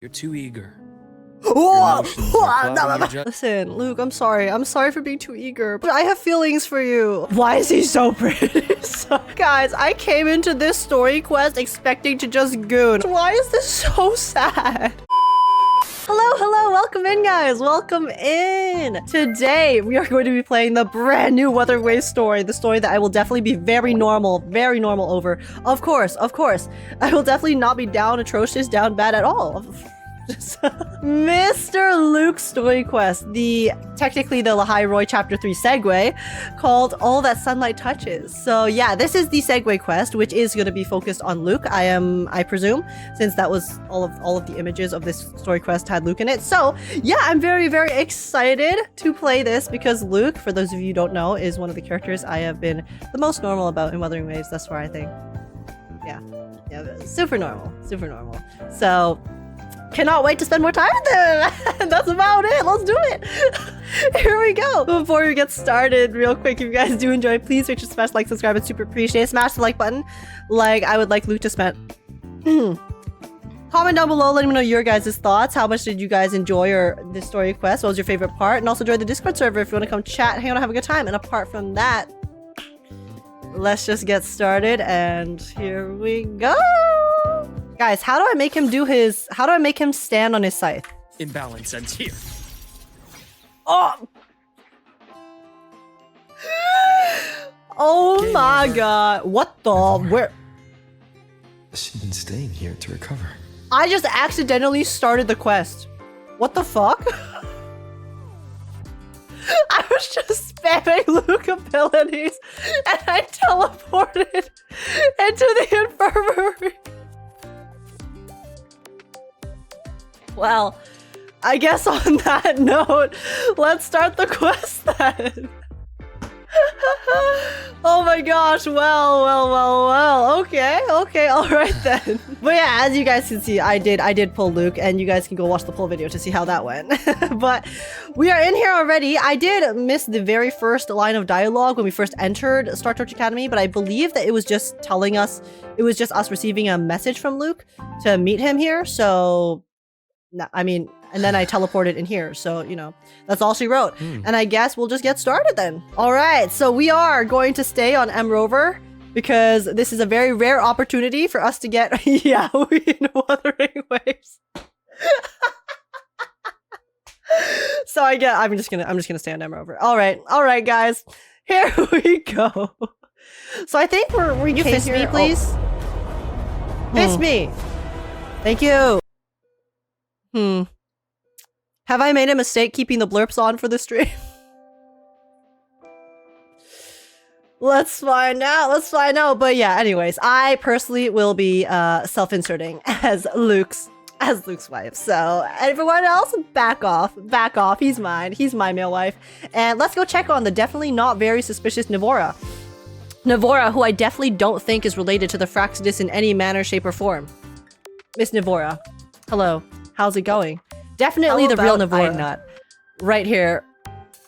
You're too eager. Listen, Luuk, I'm sorry. I'm sorry for being too eager, but I have feelings for you. Why is he so pretty? Guys, I came into this story quest expecting to just goon. Why is this so sad? Hello, welcome in, guys. Welcome in. Today, we are going to be playing the brand new Wuthering Waves story, the story that I will definitely be very normal over. Of course. I will definitely not be down atrocious, down bad at all. Mr. Luuk's story quest, technically the Lahai Roy chapter 3 segue, called All That Sunlight Touches. So yeah, this is the segue quest, which is going to be focused on Luuk, I presume, since that was all of the images of this story quest had Luuk in it. So yeah, I'm very excited to play this because Luuk, for those of you who don't know, is one of the characters I have been the most normal about in Wuthering Waves thus far, I think. Yeah, super normal. So cannot wait to spend more time with them. That's about it. Let's do it. Here we go. Before we get started, real quick, if you guys do enjoy, please make sure to smash like, subscribe, and super appreciate it. Smash the like button, like I would like Luuk to spend. Comment down below, letting me know your guys' thoughts. How much did you guys enjoy this story quest? What was your favorite part? And also join the Discord server if you want to come chat, hang out, and have a good time. And apart from that, let's just get started. And here we go. Guys, how do I make him stand on his scythe? Imbalance ends here. Oh! Oh Game my over. god. What the? Where? She's been staying here to recover. I just accidentally started the quest. What the fuck? I was just spamming Luuk abilities and I teleported into the infirmary. Well, I guess on that note, let's start the quest then. Oh my gosh, well. Okay, alright then. But yeah, as you guys can see, I did pull Luuk, and you guys can go watch the pull video to see how that went. But we are in here already. I did miss the very first line of dialogue when we first entered Startorch Academy, but I believe that it was just telling us, it was just us receiving a message from Luuk to meet him here, so no, I mean, and then I teleported in here, so, you know, that's all she wrote. And I guess we'll just get started then. All right, so we are going to stay on Rover because this is a very rare opportunity for us to get yaoi in Wuthering Waves. So I'm just gonna stay on Rover. All right, guys, here we go. So I think we You came fist here. me, please. Fist me. Thank you. Have I made a mistake keeping the blurps on for this stream? Let's find out. But yeah, anyways, I personally will be self-inserting as Luuk's wife. So everyone else, back off. He's mine. He's my male wife. And let's go check on the definitely not very suspicious Navora, who I definitely don't think is related to the Fraxidus in any manner, shape, or form. Miss Navora, hello. How's it going? Definitely the real Navora. Right here.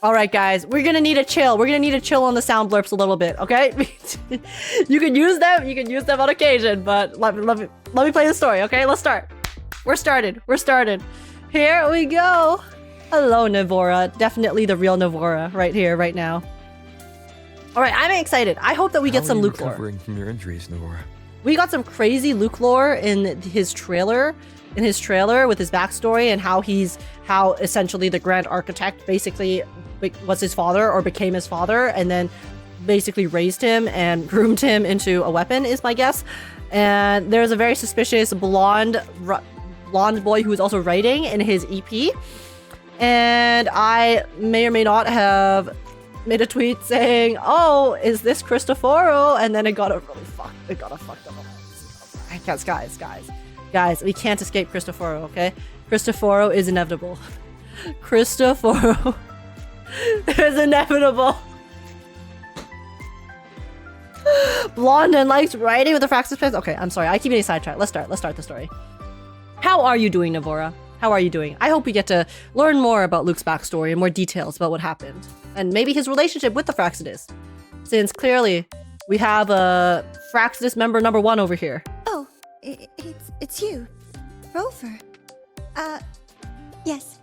All right, guys. We're gonna need a chill. On the sound blurps a little bit, okay? You can use them on occasion, but let me play the story, okay? Let's start. We're started. Here we go. Hello, Navora. Definitely the real Navora right here, right now. All right, I'm excited. I hope that we get some Luuk lore. Recovering from your injuries, Navora. We got some crazy Luuk lore in his trailer. With his backstory and how essentially the Grand Architect basically was his father or became his father and then basically raised him and groomed him into a weapon is my guess. And there's a very suspicious blonde boy who is also writing in his EP. And I may or may not have made a tweet saying, "Oh, is this Cristoforo?" And then it got a fucked up. Guys, we can't escape Cristoforo, okay? Cristoforo is inevitable. Cristoforo is inevitable. Blonde and likes writing with the Fraxis pen. Okay, I'm sorry. I keep getting sidetracked. Let's start the story. How are you doing, Navora? How are you doing? I hope we get to learn more about Luuk's backstory and more details about what happened. And maybe his relationship with the Fraxidus. Since clearly, we have a Fraxidus member number 1 over here. Oh, it's you, Rover. Yes.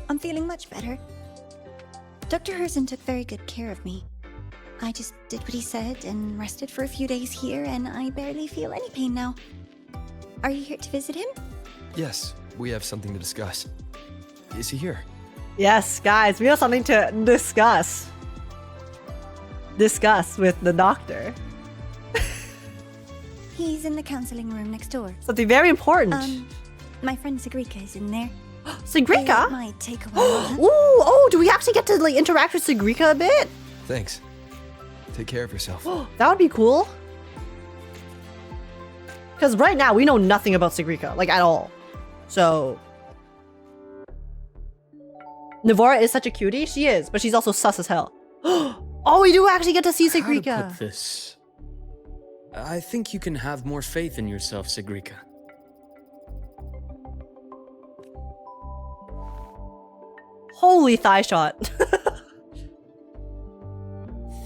I'm feeling much better. Dr. Herssen took very good care of me. I just did what he said and rested for a few days here, and I barely feel any pain now. Are you here to visit him? Yes, we have something to discuss. Is he here? Yes, guys, we have something to discuss. Discuss with the doctor. He's in the counseling room next door. Something very important. My friend Sigrika is in there. Sigrika? It might take a while. Oh, do we actually get to like interact with Sigrika a bit? Thanks. Take care of yourself. That would be cool. Because right now, we know nothing about Sigrika, like at all. So... Navora is such a cutie. She is, but she's also sus as hell. Oh, we do actually get to see How to Sigrika. put this? I think you can have more faith in yourself, Sigrika. Holy thigh shot.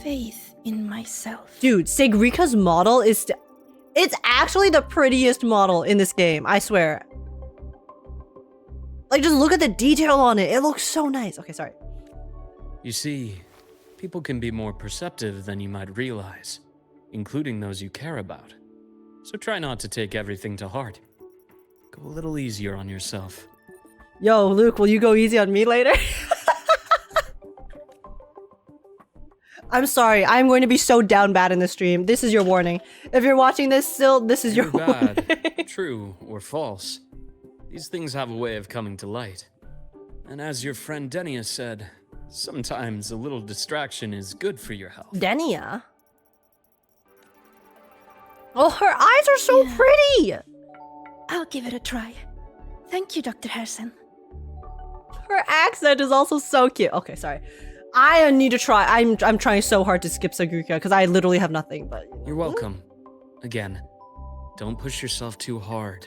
Faith in myself. Dude, Sigrika's model is... It's actually the prettiest model in this game, I swear. Like, just look at the detail on it. It looks so nice. Okay, sorry. You see, people can be more perceptive than you might realize, including those you care about. So try not to take everything to heart. Go a little easier on yourself. Yo, Luke, will you go easy on me later? I'm sorry. I'm going to be so down bad in the stream. This is your warning. If you're watching this still, this is your warning. Bad, true, or false. These things have a way of coming to light. And as your friend Denia said, sometimes a little distraction is good for your health. Denia? Oh, her eyes are so pretty! I'll give it a try. Thank you, Dr. Herssen. Her accent is also so cute. Okay, sorry. I need to try. I'm trying so hard to skip Sigrika because I literally have nothing, but... You're welcome. Again, don't push yourself too hard.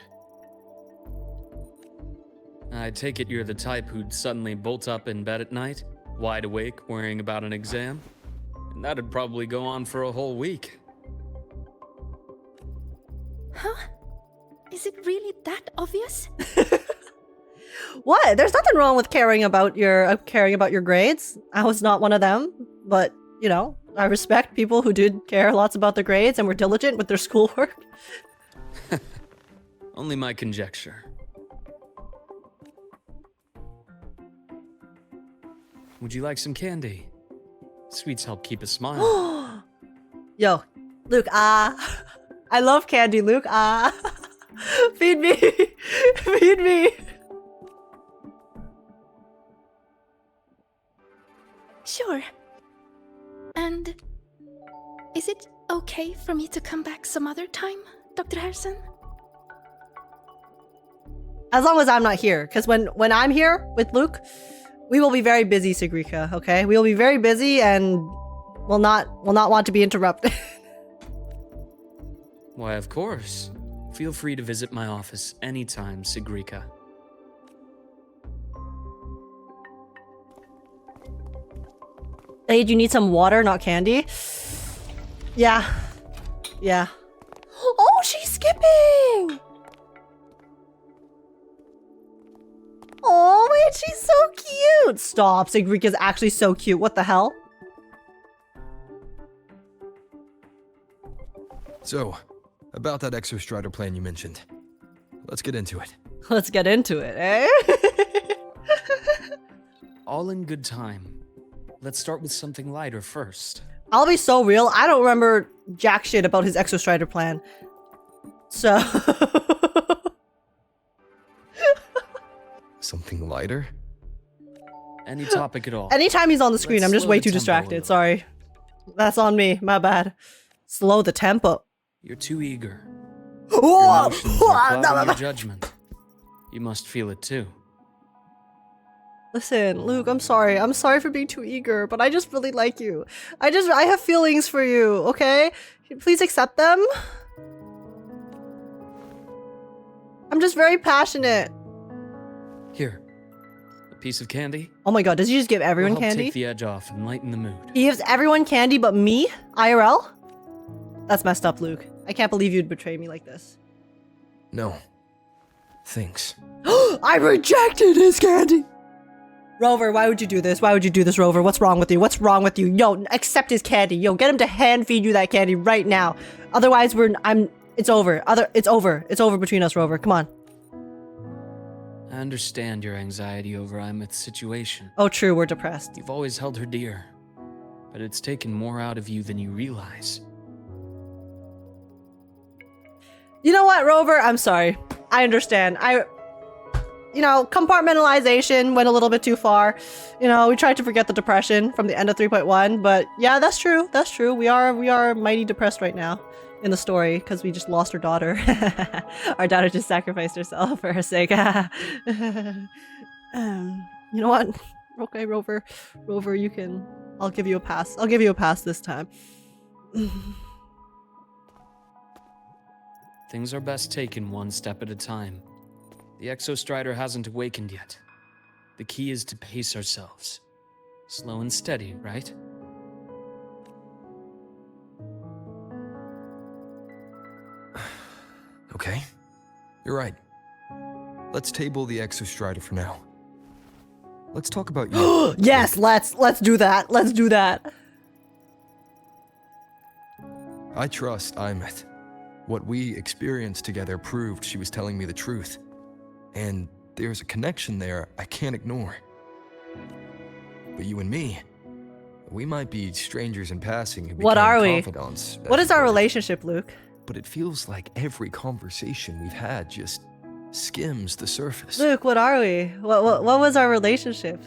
I take it you're the type who'd suddenly bolt up in bed at night, wide awake, worrying about an exam? And that'd probably go on for a whole week. Huh? Is it really that obvious? What? There's nothing wrong with caring about your grades. I was not one of them, but you know, I respect people who did care lots about their grades and were diligent with their schoolwork. Only my conjecture. Would you like some candy? Sweets help keep a smile. Yo, Luke, I love candy, Luke, feed me, feed me. Sure. And is it okay for me to come back some other time, Dr. Herssen? As long as I'm not here, because when I'm here with Luke, we will be very busy, Sigrika, okay? We will be very busy and will not want to be interrupted. Why, of course. Feel free to visit my office anytime, Sigrika. Hey, do you need some water, not candy? Yeah. Yeah. Oh, she's skipping! Oh, wait, she's so cute! Stop, Sigrika's actually so cute. What the hell? So, about that exostrider plan you mentioned. Let's get into it. Let's get into it, eh? All in good time. Let's start with something lighter first. I'll be so real, I don't remember jack shit about his exostrider plan. So... Something lighter? Any topic at all. Anytime he's on the screen, Let's I'm just slow way the too tempo a distracted. little. Sorry. That's on me. My bad. Slow the tempo. You're too eager. Oh! Your emotions are clouding your judgment. You must feel it too. Listen, Luke, I'm sorry. I'm sorry for being too eager, but I just really like you. I have feelings for you, okay? Please accept them. I'm just very passionate. Here, a piece of candy. Oh my god, does he just give everyone Will help candy? Take the edge off and lighten the mood. He gives everyone candy but me? IRL? That's messed up, Luke. I can't believe you'd betray me like this. No. thinks. I rejected his candy! Rover, why would you do this? Why would you do this, Rover? What's wrong with you? What's wrong with you? Yo, accept his candy. Yo, get him to hand feed you that candy right now. Otherwise, it's over. It's over. It's over between us, Rover. Come on. I understand your anxiety over Aemeath's situation. Oh, true. We're depressed. You've always held her dear, but it's taken more out of you than you realize. You know what, Rover? I'm sorry. I understand. Compartmentalization went a little bit too far. We tried to forget the depression from the end of 3.1, but yeah, that's true. That's true. We are mighty depressed right now in the story because we just lost our daughter. Our daughter just sacrificed herself for her sake. You know what? Okay, Rover. Rover, you can... I'll give you a pass. I'll give you a pass this time. Things are best taken one step at a time. The Exostrider hasn't awakened yet. The key is to pace ourselves. Slow and steady, right? Okay, you're right. Let's table the Exostrider for now. Let's talk about you. Yes, let's do that. Let's do that. I trust Aemeath. What we experienced together proved she was telling me the truth. And there's a connection there I can't ignore. But you and me, we might be strangers in passing who became What are we? confidants. What is our relationship, Luke? But it feels like every conversation we've had just skims the surface. Luke, what are we? What was our relationship?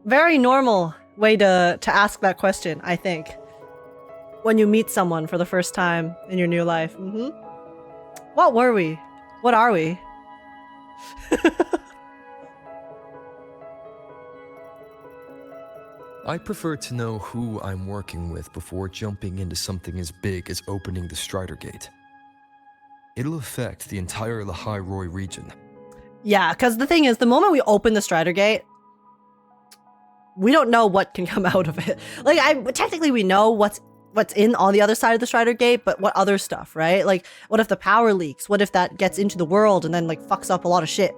Very normal way to ask that question, I think. When you meet someone for the first time in your new life. What were we? What are we? I prefer to know who I'm working with before jumping into something as big as opening the Strider Gate. It'll affect the entire Lynae region. Yeah, because the thing is, the moment we open the Strider Gate, we don't know what can come out of it. Like, technically we know what's in on the other side of the Strider Gate, but what other stuff, right? Like, what if the power leaks? What if that gets into the world and then, like, fucks up a lot of shit?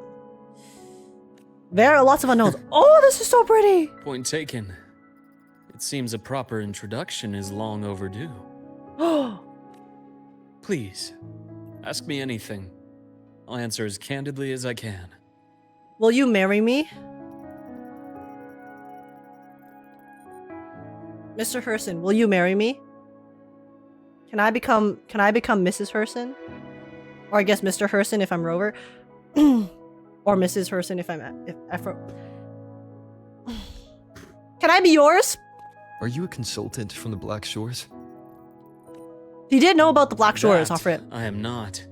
There are lots of unknowns. Oh, this is so pretty! Point taken. It seems a proper introduction is long overdue. Please, ask me anything. I'll answer as candidly as I can. Will you marry me? Mr. Herssen, will you marry me? Can I become Mrs. Herssen? Or I guess Mr. Herssen if I'm Rover. Or Mrs. Herssen if I'm Can I be yours? Are you a consultant from the Black Shores? He did know about the Black Shores, That off rip. I am not.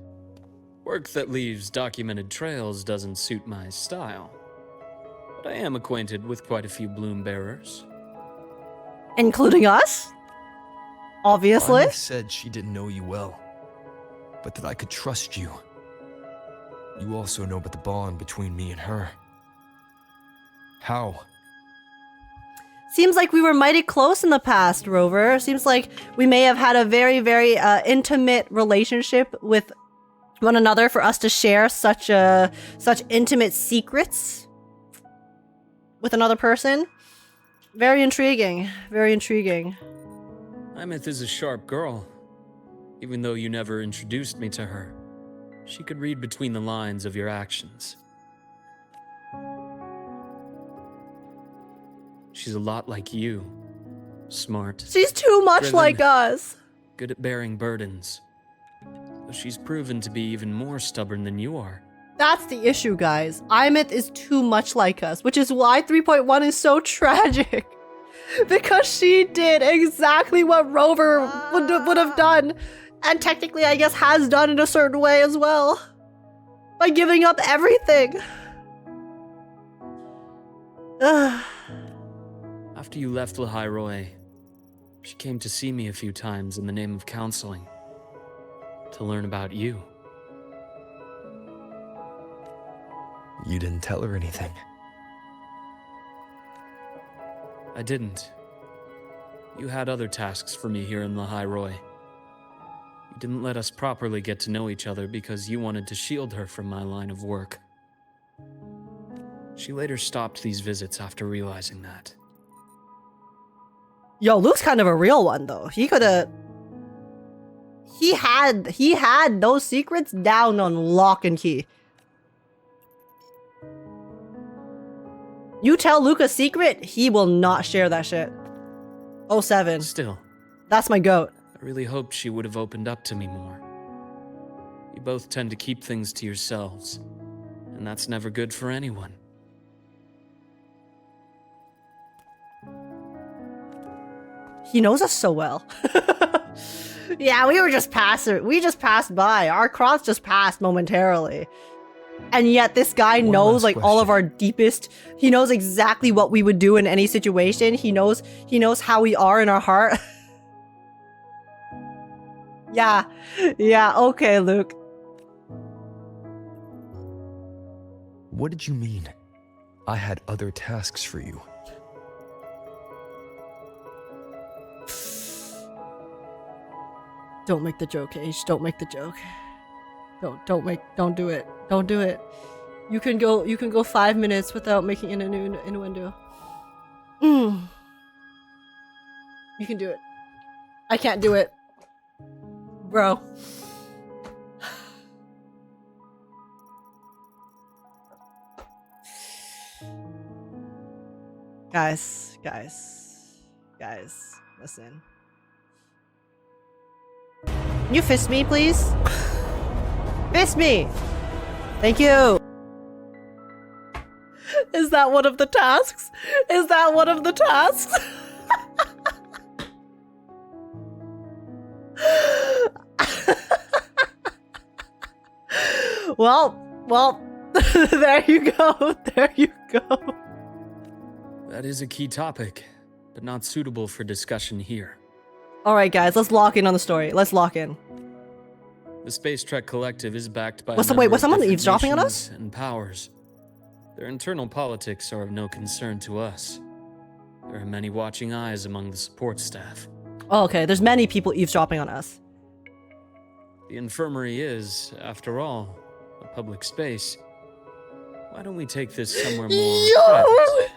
Work that leaves documented trails doesn't suit my style. But I am acquainted with quite a few bloom bearers. Including us? Obviously. Aemeath said she didn't know you well, but that I could trust you. You also know about the bond between me and her. How? Seems like we were mighty close in the past, Rover. Seems like we may have had a very, very intimate relationship with one another for us to share such intimate secrets with another person. Very intriguing. Very intriguing. Aemeath is a sharp girl. Even though you never introduced me to her, she could read between the lines of your actions. She's a lot like you. Smart. She's too much driven, like us. good at bearing burdens. Though she's proven to be even more stubborn than you are. That's the issue, guys. Aemeath is too much like us, which is why 3.1 is so tragic. Because she did exactly what Rover would have done. And technically, I guess, has done in a certain way as well. By giving up everything. After you left Lynae, she came to see me a few times in the name of counseling. To learn about you. You didn't tell her anything. I didn't. You had other tasks for me here in Lynae. You You didn't let us properly get to know each other because you wanted to shield her from my line of work. She later stopped these visits after realizing that. Yo, Luke's kind of a real one though. He coulda... He had those secrets down on lock and key. You tell Luke a secret, he will not share that shit. 07. Still, That's my goat. I really hoped she would have opened up to me more. You both tend to keep things to yourselves, and that's never good for anyone. He knows us so well. Yeah, we just passed by. Our cross just passed momentarily. And yet this guy One knows last like all of question. our deepest. He knows exactly what we would do in any situation. He knows how we are in our heart. Yeah. Yeah, okay, Luke. What did you mean? I had other tasks for you. Don't make the joke, Age. Don't make the joke. Don't do it. Don't do it. You can go 5 minutes without making an innuendo. You can do it. I can't do it. Bro. Guys, listen. Can you fist me, please? Fist me! Thank you! Is that one of the tasks? Is that one of the tasks? Well, there you go. There you go. That is a key topic, but not suitable for discussion here. Alright, guys, let's lock in on the story. Let's lock in. The Space Trek Collective is backed by Was a number of someone different eavesdropping on us? nations and powers. Their internal politics are of no concern to us. There are many watching eyes among the support staff. Oh, okay, there's many people eavesdropping on us. The infirmary is, after all, a public space. Why don't we take this somewhere more private?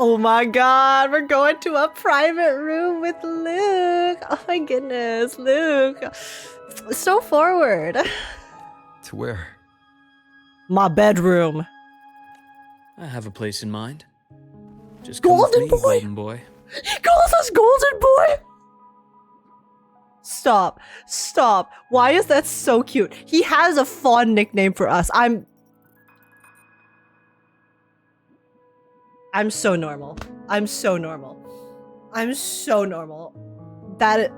Oh my god, we're going to a private room with Luke. Oh my goodness, Luke. So forward. To where? My bedroom. I have a place in mind. Just come Golden with me, boy. Golden Boy. He calls us Golden Boy. Stop. Why is that so cute? He has a fun nickname for us. I'm so normal. I'm so normal. That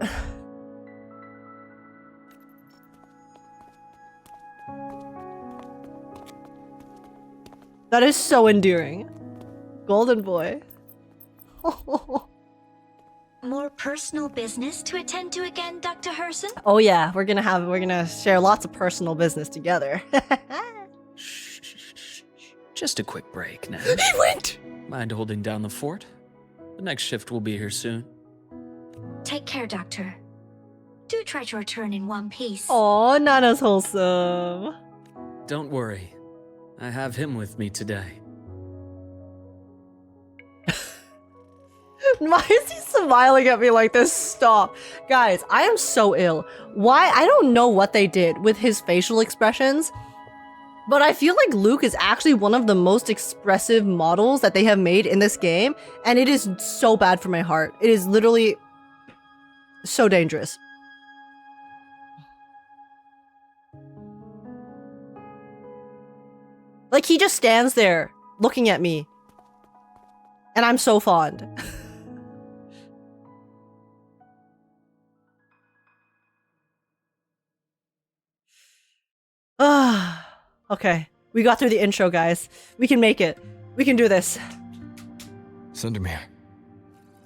is so endearing. Golden Boy. More personal business to attend to again, Dr. Herssen? Oh yeah, we're gonna share lots of personal business together. Shh. Just a quick break now. He went! Mind holding down the fort? The next shift will be here soon. Take care, Doctor. Do try to return in one piece. Aw, Nana's wholesome. Don't worry. I have him with me today. Why is he smiling at me like this? Stop. Guys, I am so ill. Why? I don't know what they did with his facial expressions, but I feel like Luke is actually one of the most expressive models that they have made in this game, and it is so bad for my heart. It is literally so dangerous. Like, he just stands there looking at me, and I'm so fond. Okay, we got through the intro, guys. We can make it. We can do this. Sundermere.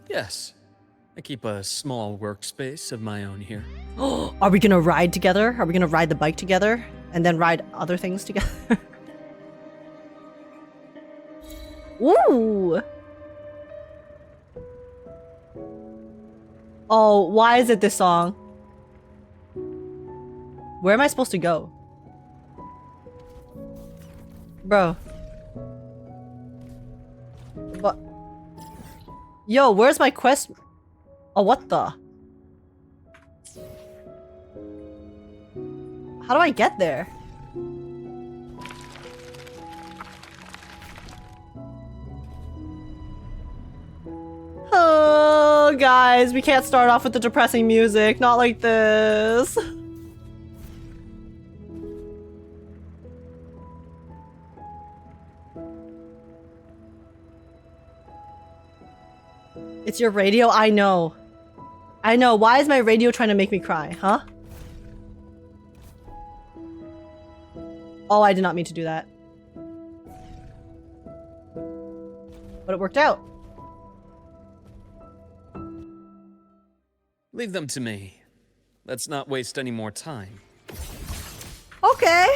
Yes. I keep a small workspace of my own here. Are we gonna ride together? Are we gonna ride the bike together? And then ride other things together? Ooh! Oh, why is it this song? Where am I supposed to go? Bro. What? Yo, where's my quest? Oh, what the? How do I get there? Oh, guys, we can't start off with the depressing music. Not like this. It's your radio? I know. I know. Why is my radio trying to make me cry, huh? Oh, I did not mean to do that. But it worked out. Leave them to me. Let's not waste any more time. Okay.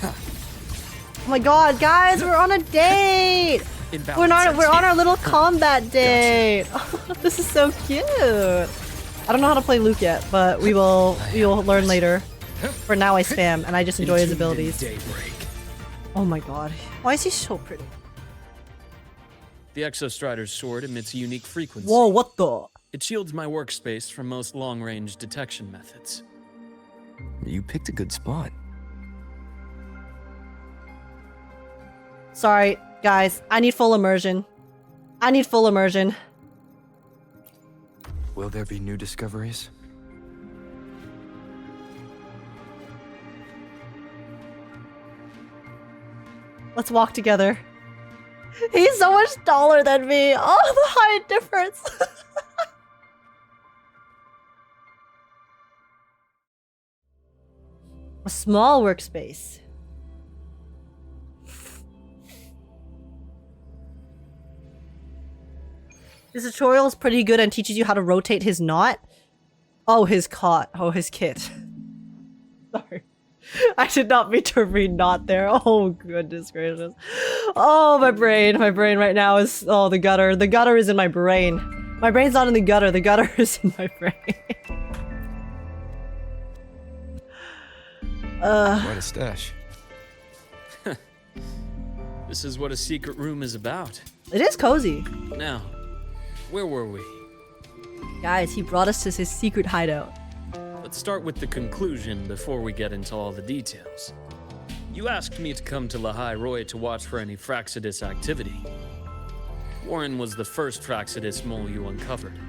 Oh my god, guys, we're on a date! We're on our little combat date. Oh, this is so cute. I don't know how to play Luuk yet, but we will learn later. For now, I spam and I just enjoy his abilities. Oh my god, why is he so pretty? The Exostrider's sword emits a unique frequency. Whoa, what the? It shields my workspace from most long-range detection methods. You picked a good spot. Sorry, guys. I need full immersion. I need full immersion. Will there be new discoveries? Let's walk together. He's so much taller than me. Oh, the height difference. A small workspace. This tutorial is pretty good and teaches you how to rotate his knot. Oh, his cot. Oh, his kit. Sorry. I did not mean to read knot there. Oh, goodness gracious. Oh, my brain. My brain right now is... Oh, the gutter. The gutter is in my brain. My brain's not in the gutter. The gutter is in my brain. Quite a stash. This is what a secret room is about. It is cozy. Now, where were we? Guys, he brought us to his secret hideout. Let's start with the conclusion before we get into all the details. You asked me to come to Lynae to watch for any Fractsidus activity. Warren was the first Fractsidus mole you uncovered.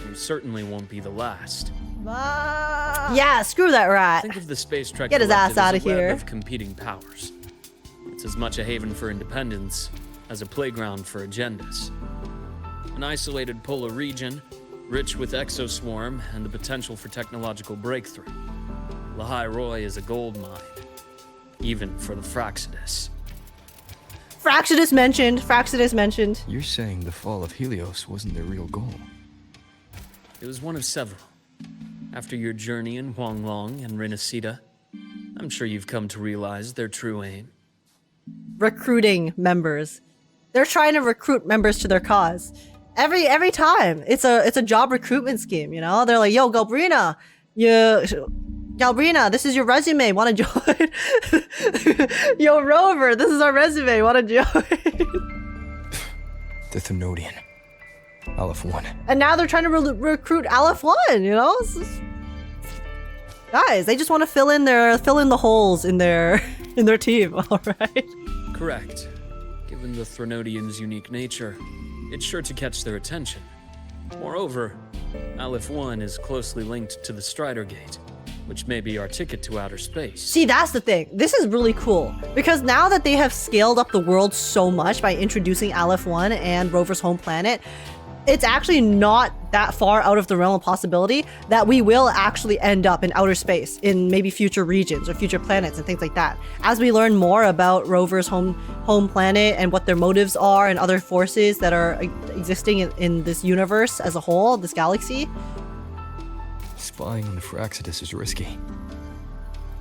You certainly won't be the last. Yeah, screw that rat. Think of the Space Trek Get his ass Collective out as of a web here. of competing powers. It's as much a haven for independence as a playground for agendas. An isolated polar region, rich with exoswarm and the potential for technological breakthrough. Lynae is a gold mine, even for the Fractsidus. Fractsidus mentioned. Fractsidus mentioned. You're saying the fall of Helios wasn't their real goal? It was one of several. After your journey in Huanglong and Renacida, I'm sure you've come to realize their true aim. Recruiting members. They're trying to recruit members to their cause. Every time. It's a job recruitment scheme, you know? They're like, yo, Galbrina, Galbrina, this is your resume. Want to join? Yo, Rover, this is our resume. Want to join? The Thenodian. Aleph 1. And now they're trying to recruit Aleph 1, you know? Guys, they just want to fill in the holes in their team, all right? Correct. Given the Thenodian's unique nature, it's sure to catch their attention. Moreover, Aleph 1 is closely linked to the Strider Gate, which may be our ticket to outer space. See, that's the thing. This is really cool because now that they have scaled up the world so much by introducing Aleph 1 and Rover's home planet, it's actually not that far out of the realm of possibility that we will actually end up in outer space in maybe future regions or future planets and things like that. As we learn more about Rover's home planet and what their motives are and other forces that are existing in this universe as a whole, this galaxy. Spying on the Fractsidus is risky.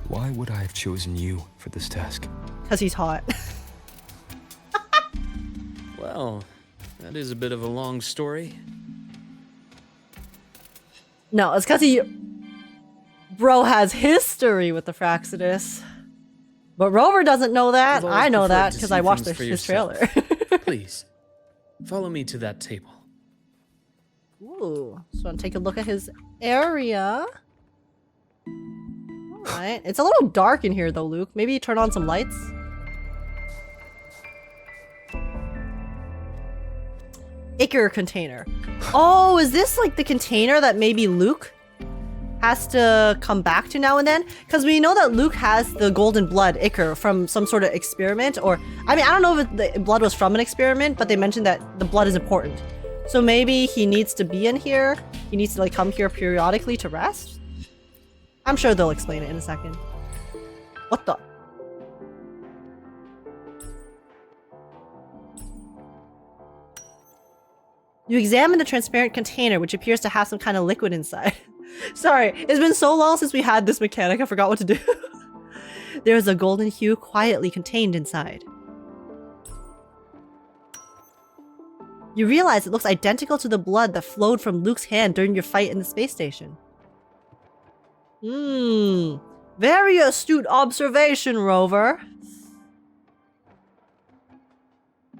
Why would I have chosen you for this task? Because he's hot. Well, that is a bit of a long story. No, it's because he... Bro has history with the Fraxidus. But Rover doesn't know that. I've always I know preferred that to because see I watched things for his yourself. trailer. Please, follow me to that table. Ooh, so I'll take a look at his area. Alright. It's a little dark in here though, Luke. Maybe turn on some lights? Ichor container. Oh, is this like the container that maybe Luke has to come back to now and then? Because we know that Luke has the golden blood ichor from some sort of experiment, or I mean, I don't know if the blood was from an experiment, but they mentioned that the blood is important. So maybe he needs to be in here. He needs to like come here periodically to rest. I'm sure they'll explain it in a second. What the? You examine the transparent container, which appears to have some kind of liquid inside. Sorry, it's been so long since we had this mechanic, I forgot what to do. There is a golden hue quietly contained inside. You realize it looks identical to the blood that flowed from Luke's hand during your fight in the space station. Very astute observation, Rover.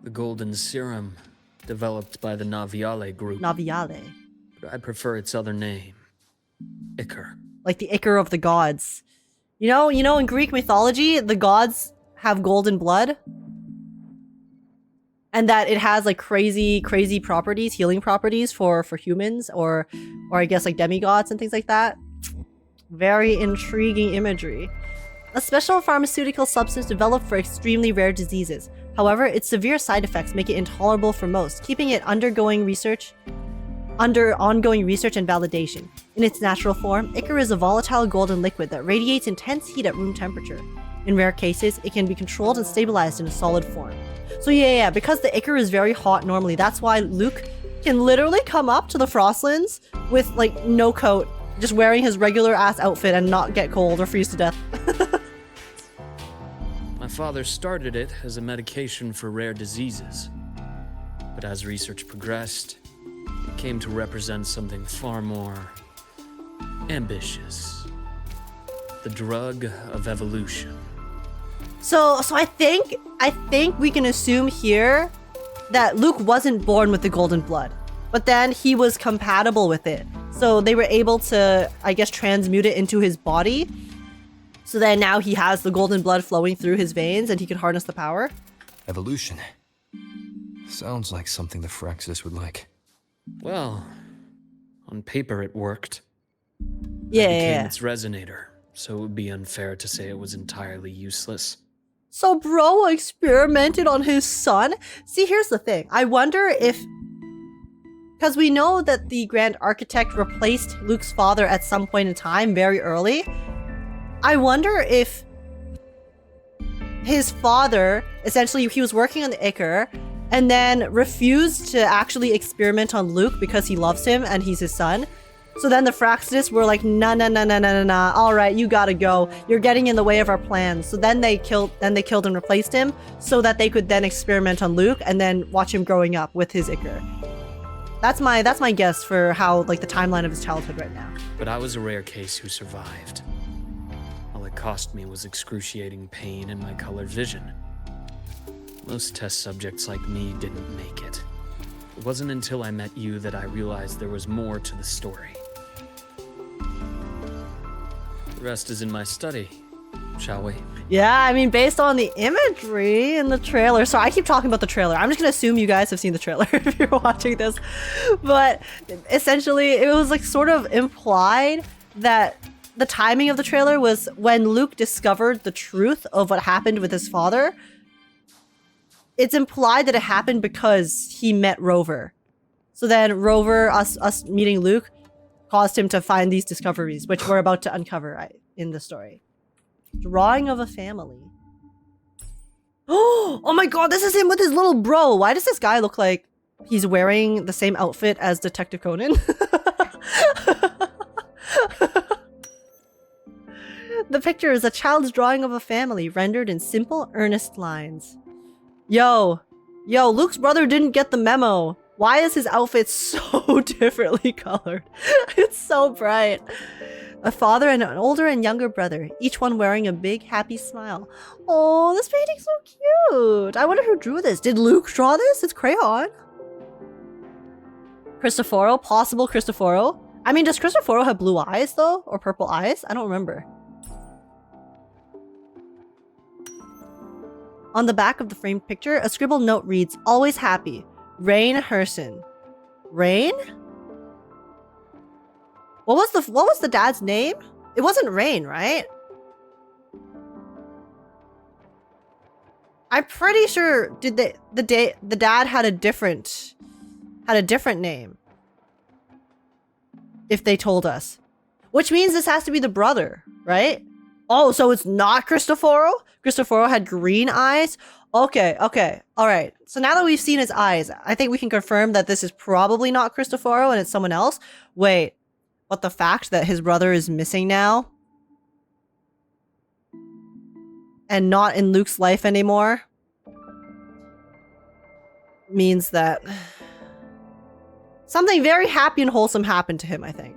The golden serum, developed by the Naviale group. Naviale. But I prefer its other name. Ichor. Like the ichor of the gods. You know, in Greek mythology, the gods have golden blood. And that it has like crazy properties, healing properties for humans or I guess like demigods and things like that. Very intriguing imagery. A special pharmaceutical substance developed for extremely rare diseases. However, its severe side effects make it intolerable for most, keeping it under ongoing research and validation. In its natural form, ichor is a volatile golden liquid that radiates intense heat at room temperature. In rare cases, it can be controlled and stabilized in a solid form. So yeah, because the ichor is very hot normally, that's why Luke can literally come up to the Frostlands with like no coat, just wearing his regular ass outfit and not get cold or freeze to death. My father started it as a medication for rare diseases. But as research progressed, it came to represent something far more ambitious. The drug of evolution. So I think we can assume here that Luke wasn't born with the golden blood, but then he was compatible with it. So they were able to, I guess, transmute it into his body. So then now he has the golden blood flowing through his veins and he can harness the power. Evolution. Sounds like something the Fraxis would like. Well, on paper it worked. Yeah. I became its resonator, so it would be unfair to say it was entirely useless. So bro experimented on his son? See, here's the thing. I wonder if... Because we know that the Grand Architect replaced Luke's father at some point in time, very early. I wonder if his father, essentially, he was working on the ichor and then refused to actually experiment on Luke because he loves him and he's his son. So then the Fraxidus were like, nah. All right, you gotta go. You're getting in the way of our plans. So then they killed and replaced him so that they could then experiment on Luke and then watch him growing up with his ichor. That's my guess for how like the timeline of his childhood right now. But I was a rare case who survived. All it cost me was excruciating pain and my colored vision. Most test subjects like me didn't make it. It wasn't until I met you that I realized there was more to the story. The rest is in my study, shall we? Yeah, I mean, based on the imagery in the trailer. So I keep talking about the trailer. I'm just gonna assume you guys have seen the trailer if you're watching this. But essentially, it was like sort of implied that the timing of the trailer was when Luke discovered the truth of what happened with his father. It's implied that it happened because he met Rover. So then Rover, us meeting Luke, caused him to find these discoveries, which we're about to uncover in the story. Drawing of a family. Oh my god, this is him with his little bro. Why does this guy look like he's wearing the same outfit as Detective Conan? The picture is a child's drawing of a family rendered in simple, earnest lines. Yo, Luke's brother didn't get the memo. Why is his outfit so differently colored? It's so bright. A father and an older and younger brother, each one wearing a big, happy smile. Oh, this painting's so cute. I wonder who drew this. Did Luuk draw this? It's crayon. Cristoforo, possible Cristoforo. I mean, does Cristoforo have blue eyes, though? Or purple eyes? I don't remember. On the back of the framed picture, a scribbled note reads, "Always happy, Rain Herssen." Rain? What was the dad's name? It wasn't Rain, right? I'm pretty sure the dad had a different name. If they told us. Which means this has to be the brother, right? Oh, so it's not Cristoforo? Cristoforo had green eyes? Okay, alright. So now that we've seen his eyes, I think we can confirm that this is probably not Cristoforo and it's someone else. Wait, but the fact that his brother is missing now? And not in Luke's life anymore? Means that something very happy and wholesome happened to him, I think.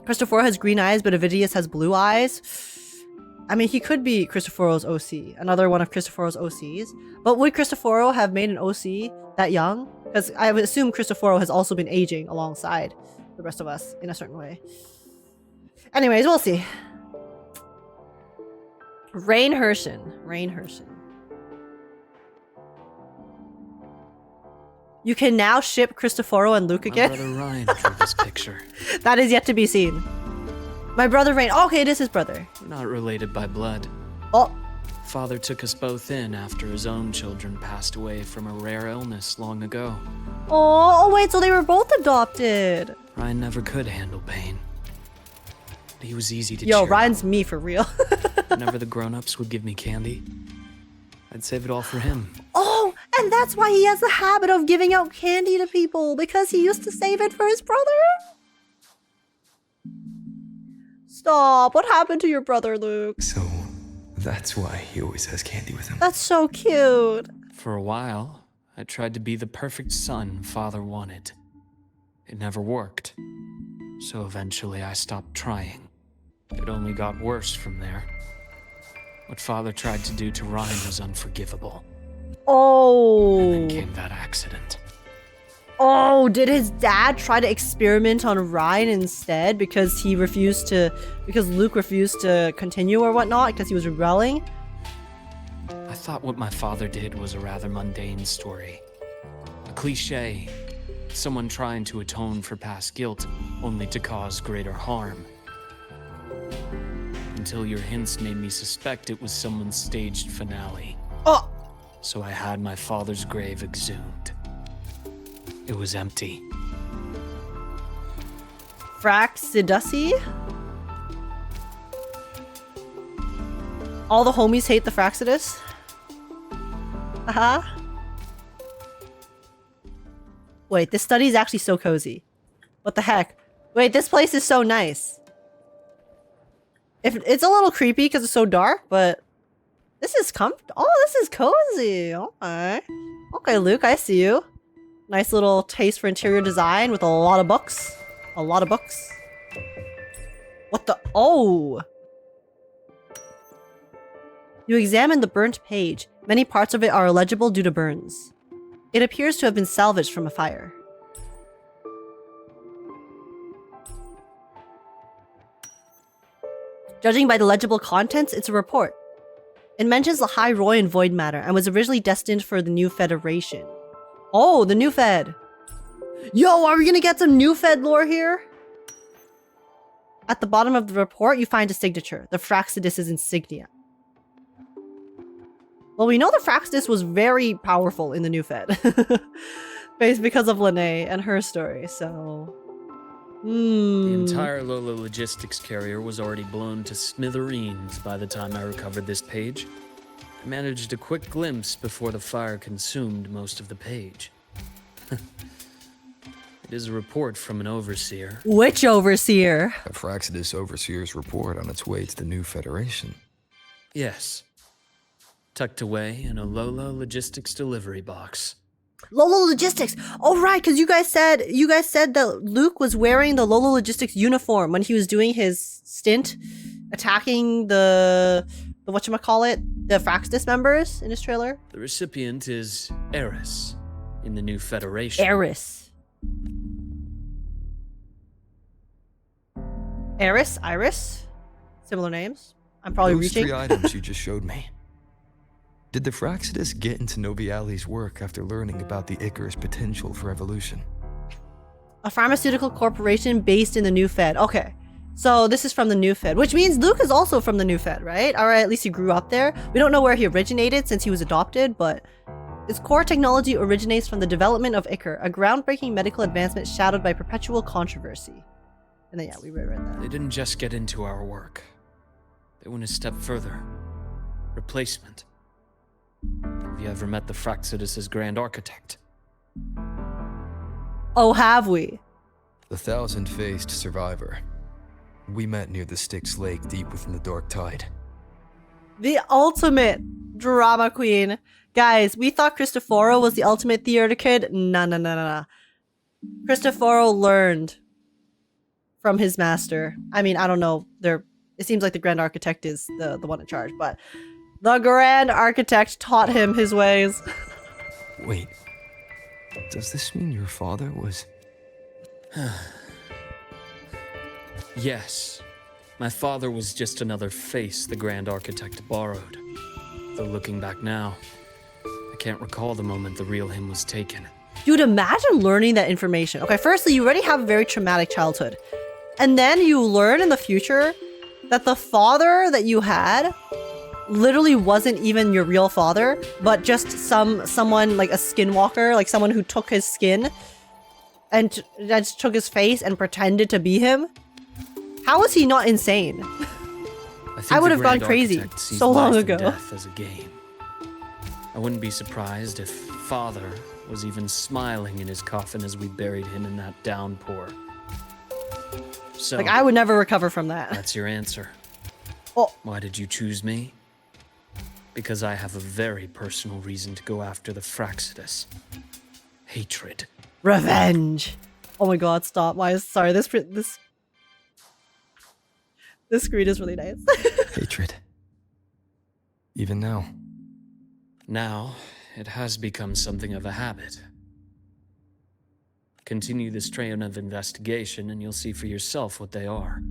Cristoforo has green eyes, but Avidius has blue eyes. I mean, he could be Cristoforo's OC, another one of Cristoforo's OCs. But would Cristoforo have made an OC that young? Because I would assume Cristoforo has also been aging alongside the rest of us in a certain way. Anyways, we'll see. Rain Herssen. You can now ship Cristoforo and Luuk again. My brother Ryan drew this picture. That is yet to be seen. My brother Rain. Oh, okay, it is his brother. We're not related by blood. Oh. Father took us both in after his own children passed away from a rare illness long ago. Oh, wait, so they were both adopted. Ryan never could handle pain. But he was easy to Yo, cheer Ryan's up. me for real. Whenever the grown-ups would give me candy, I'd save it all for him. Oh, and that's why he has the habit of giving out candy to people, because he used to save it for his brother? Stop. What happened to your brother, Luuk? So, that's why he always has candy with him. That's so cute. For a while, I tried to be the perfect son Father wanted. It never worked. So eventually I stopped trying. It only got worse from there. What Father tried to do to Ryan was unforgivable. Oh. And then came that accident. Oh, did his dad try to experiment on Ryan instead because Luuk refused to continue or whatnot because he was rebelling? I thought what my father did was a rather mundane story. A cliche. Someone trying to atone for past guilt, only to cause greater harm. Until your hints made me suspect it was someone's staged finale. Oh! So I had my father's grave exhumed. It was empty. Fraxidussy? All the homies hate the Fraxidus? Haha. Wait, this study is actually so cozy. What the heck? Wait, this place is so nice. It's a little creepy because it's so dark, but this is this is cozy. Okay. Okay, Luuk, I see you. Nice little taste for interior design with a lot of books. A lot of books. What the? Oh! You examine the burnt page. Many parts of it are illegible due to burns. It appears to have been salvaged from a fire. Judging by the legible contents, it's a report. It mentions the High Roy and Void Matter and was originally destined for the New Federation. Oh, the New Fed. Yo, are we gonna get some New Fed lore here? At the bottom of the report, you find a signature, the Fraxidus' insignia. Well, we know the Fraxidus was very powerful in the New Fed. Based because of Lynae and her story, so... The entire Lola logistics carrier was already blown to smithereens by the time I recovered this page. I managed a quick glimpse before the fire consumed most of the page. It is a report from an overseer. Which overseer? A Fraxidus overseer's report on its way to the New Federation. Yes. Tucked away in a Lola logistics delivery box. Lolo Logistics. Oh right, because you guys said that Luuk was wearing the Lolo Logistics uniform when he was doing his stint attacking the whatchamacallit, the Fraxis members in his trailer. The recipient is Eris in the new Federation. Iris, Iris, similar names. I'm probably Those reaching. 3 items you just showed me. Did the Fraxidus get into Noviali's work after learning about the Icarus potential for evolution? A pharmaceutical corporation based in the New Fed. Okay, so this is from the New Fed, which means Luuk is also from the New Fed, right? Or at least he grew up there. We don't know where he originated since he was adopted, but its core technology originates from the development of Icar, a groundbreaking medical advancement shadowed by perpetual controversy. And then, yeah, we read that. They didn't just get into our work. They went a step further. Replacement. Have you ever met the Fraxidus' Grand Architect? Oh, have we? The 1,000-faced survivor. We met near the Styx Lake deep within the Dark Tide. The ultimate drama queen. Guys, we thought Cristoforo was the ultimate theater kid. No. Cristoforo learned from his master. I mean, I don't know. It seems like the Grand Architect is the one in charge, but the Grand Architect taught him his ways. Wait, does this mean your father was... Yes. My father was just another face the Grand Architect borrowed. Though looking back now, I can't recall the moment the real him was taken. Dude, imagine learning that information. Okay, firstly, you already have a very traumatic childhood. And then you learn in the future that the father that you had literally wasn't even your real father, but just someone like a skinwalker, like someone who took his skin and just took his face and pretended to be him. How was he not insane? I would have gone crazy so long ago. Death as a game. I wouldn't be surprised if Father was even smiling in his coffin as we buried him in that downpour. So, Like, I would never recover from that. that's your answer. Oh. Why did you choose me? Because I have a very personal reason to go after the Fraxidus. Hatred. Revenge. Oh my god, stop. Sorry, this screen is really nice. hatred? Even now. Now, it has become something of a habit. Continue this train of investigation and you'll see for yourself what they are.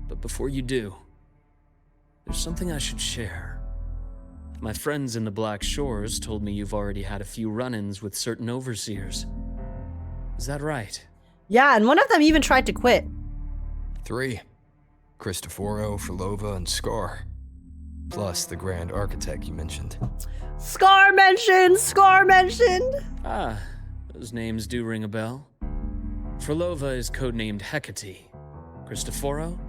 But before you do, there's something I should share. My friends in the Black Shores told me you've already had a few run-ins with certain overseers. Is that right? Yeah, and one of them even tried to quit. 3. Cristoforo, Filova, and Scar. Plus the Grand Architect you mentioned. Scar mentioned! Ah, those names do ring a bell. Filova is codenamed Hecate. Cristoforo?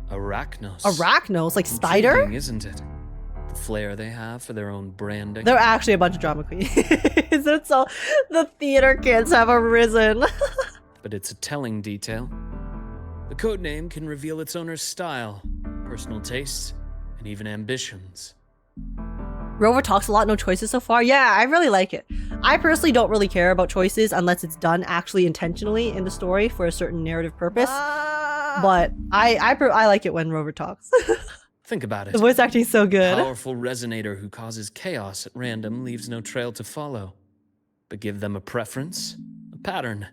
Arachnos. Arachnos, like Spider? Intriguing, isn't it? The flair they have for their own branding. They're actually a bunch of drama queens. So the theater kids have arisen. But it's a telling detail. The codename can reveal its owner's style, personal tastes, and even ambitions. Rover talks a lot, no choices so far. Yeah, I really like it. I personally don't really care about choices unless it's done actually intentionally in the story for a certain narrative purpose. But I like it when Rover talks. Think about it. The voice acting is so A good. powerful resonator who causes chaos at random leaves no trail to follow. But give them a preference, a pattern.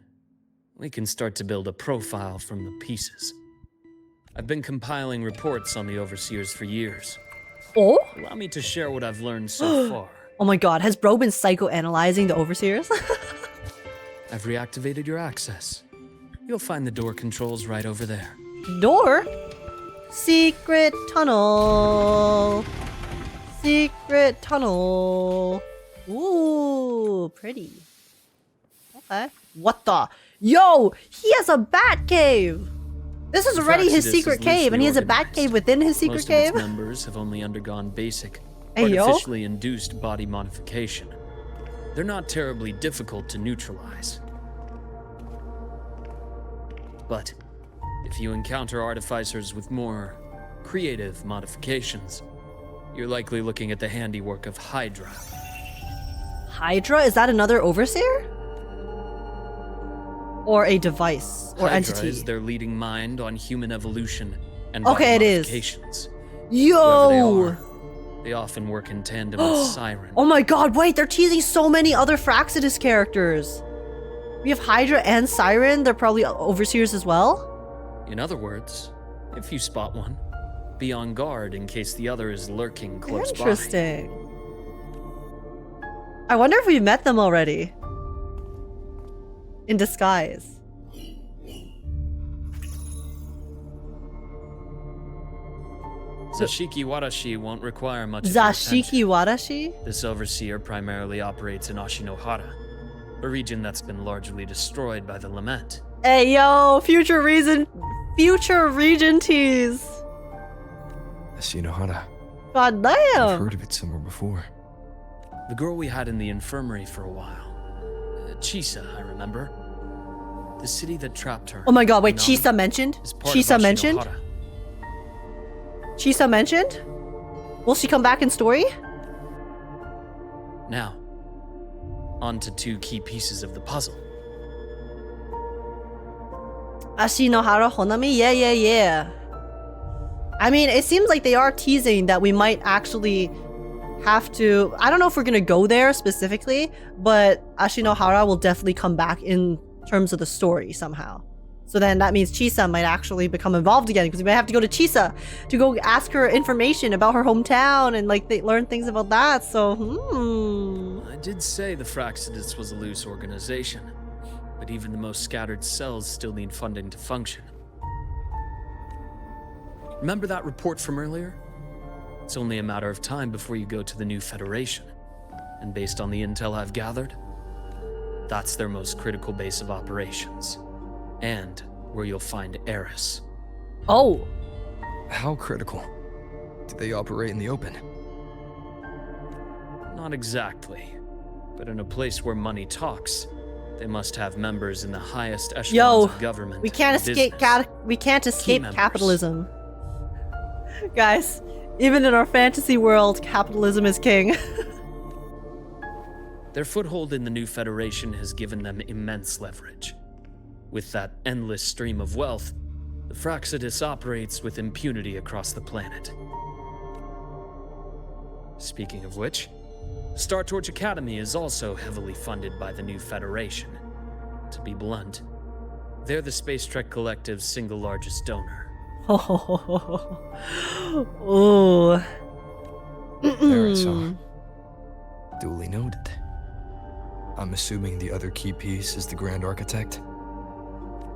We can start to build a profile from the pieces. I've been compiling reports on the Overseers for years. Oh? Allow me to share what I've learned so far. Oh my god, has Bro been psychoanalyzing the Overseers? I've reactivated your access. You'll find the door controls right over there. Door? Secret tunnel. Secret tunnel. Ooh, pretty. Okay. What the? Yo, he has a bat cave. This is already his Fraxidus secret is cave, and he has a loosely bat organized. cave within his secret Most cave. of its members have only undergone basic, Hey, yo. artificially induced body modification. They're not terribly difficult to neutralize. But if you encounter artificers with more creative modifications, you're likely looking at the handiwork of Hydra. Hydra? Is that another overseer? Or a device or Hydra entity? is their leading mind on human evolution and Okay, body it is. modifications. Yo! Whoever they often work in tandem with Siren. Oh my god, wait, they're teasing so many other Fraxidus characters. We have Hydra and Siren, they're probably overseers as well? In other words, if you spot one, be on guard in case the other is lurking close by. Interesting. I wonder if we met them already. In disguise. Zashiki Warashi won't require much of Zashiki your attention. Warashi? This overseer primarily operates in Ashinohara, a region that's been largely destroyed by the Lament. Hey yo, future region tease. Ashinohara. God I've damn. heard of it somewhere before. The girl we had in the infirmary for a while. Chisa, I remember. The city that trapped her. Oh my god, wait, Inami, Chisa mentioned? is part Chisa of mentioned? Ashinohara. Chisa mentioned? Will she come back in story? Now, on to two key pieces of the puzzle. Ashinohara Honami? Yeah. I mean, it seems like they are teasing that we might actually have to... I don't know if we're gonna go there specifically, but Ashinohara will definitely come back in terms of the story somehow. So then that means Chisa might actually become involved again, because we might have to go to Chisa to go ask her information about her hometown and like they learn things about that. So, I did say the Fraxidus was a loose organization, but even the most scattered cells still need funding to function. Remember that report from earlier? It's only a matter of time before you go to the new Federation. And based on the intel I've gathered, that's their most critical base of operations. And where you'll find Eris. Oh. How critical? Do they operate in the open? Not exactly. But in a place where money talks, they must have members in the highest echelons of government. We can't and escape business. we can't escape members. capitalism. Guys, even in our fantasy world, capitalism is king. Their foothold in the new Federation has given them immense leverage. With that endless stream of wealth, the Fraxidus operates with impunity across the planet. Speaking of which, Startorch Academy is also heavily funded by the new Federation. To be blunt, they're the Space Trek Collective's single largest donor. Ooh. Very so. Duly noted. I'm assuming the other key piece is the Grand Architect?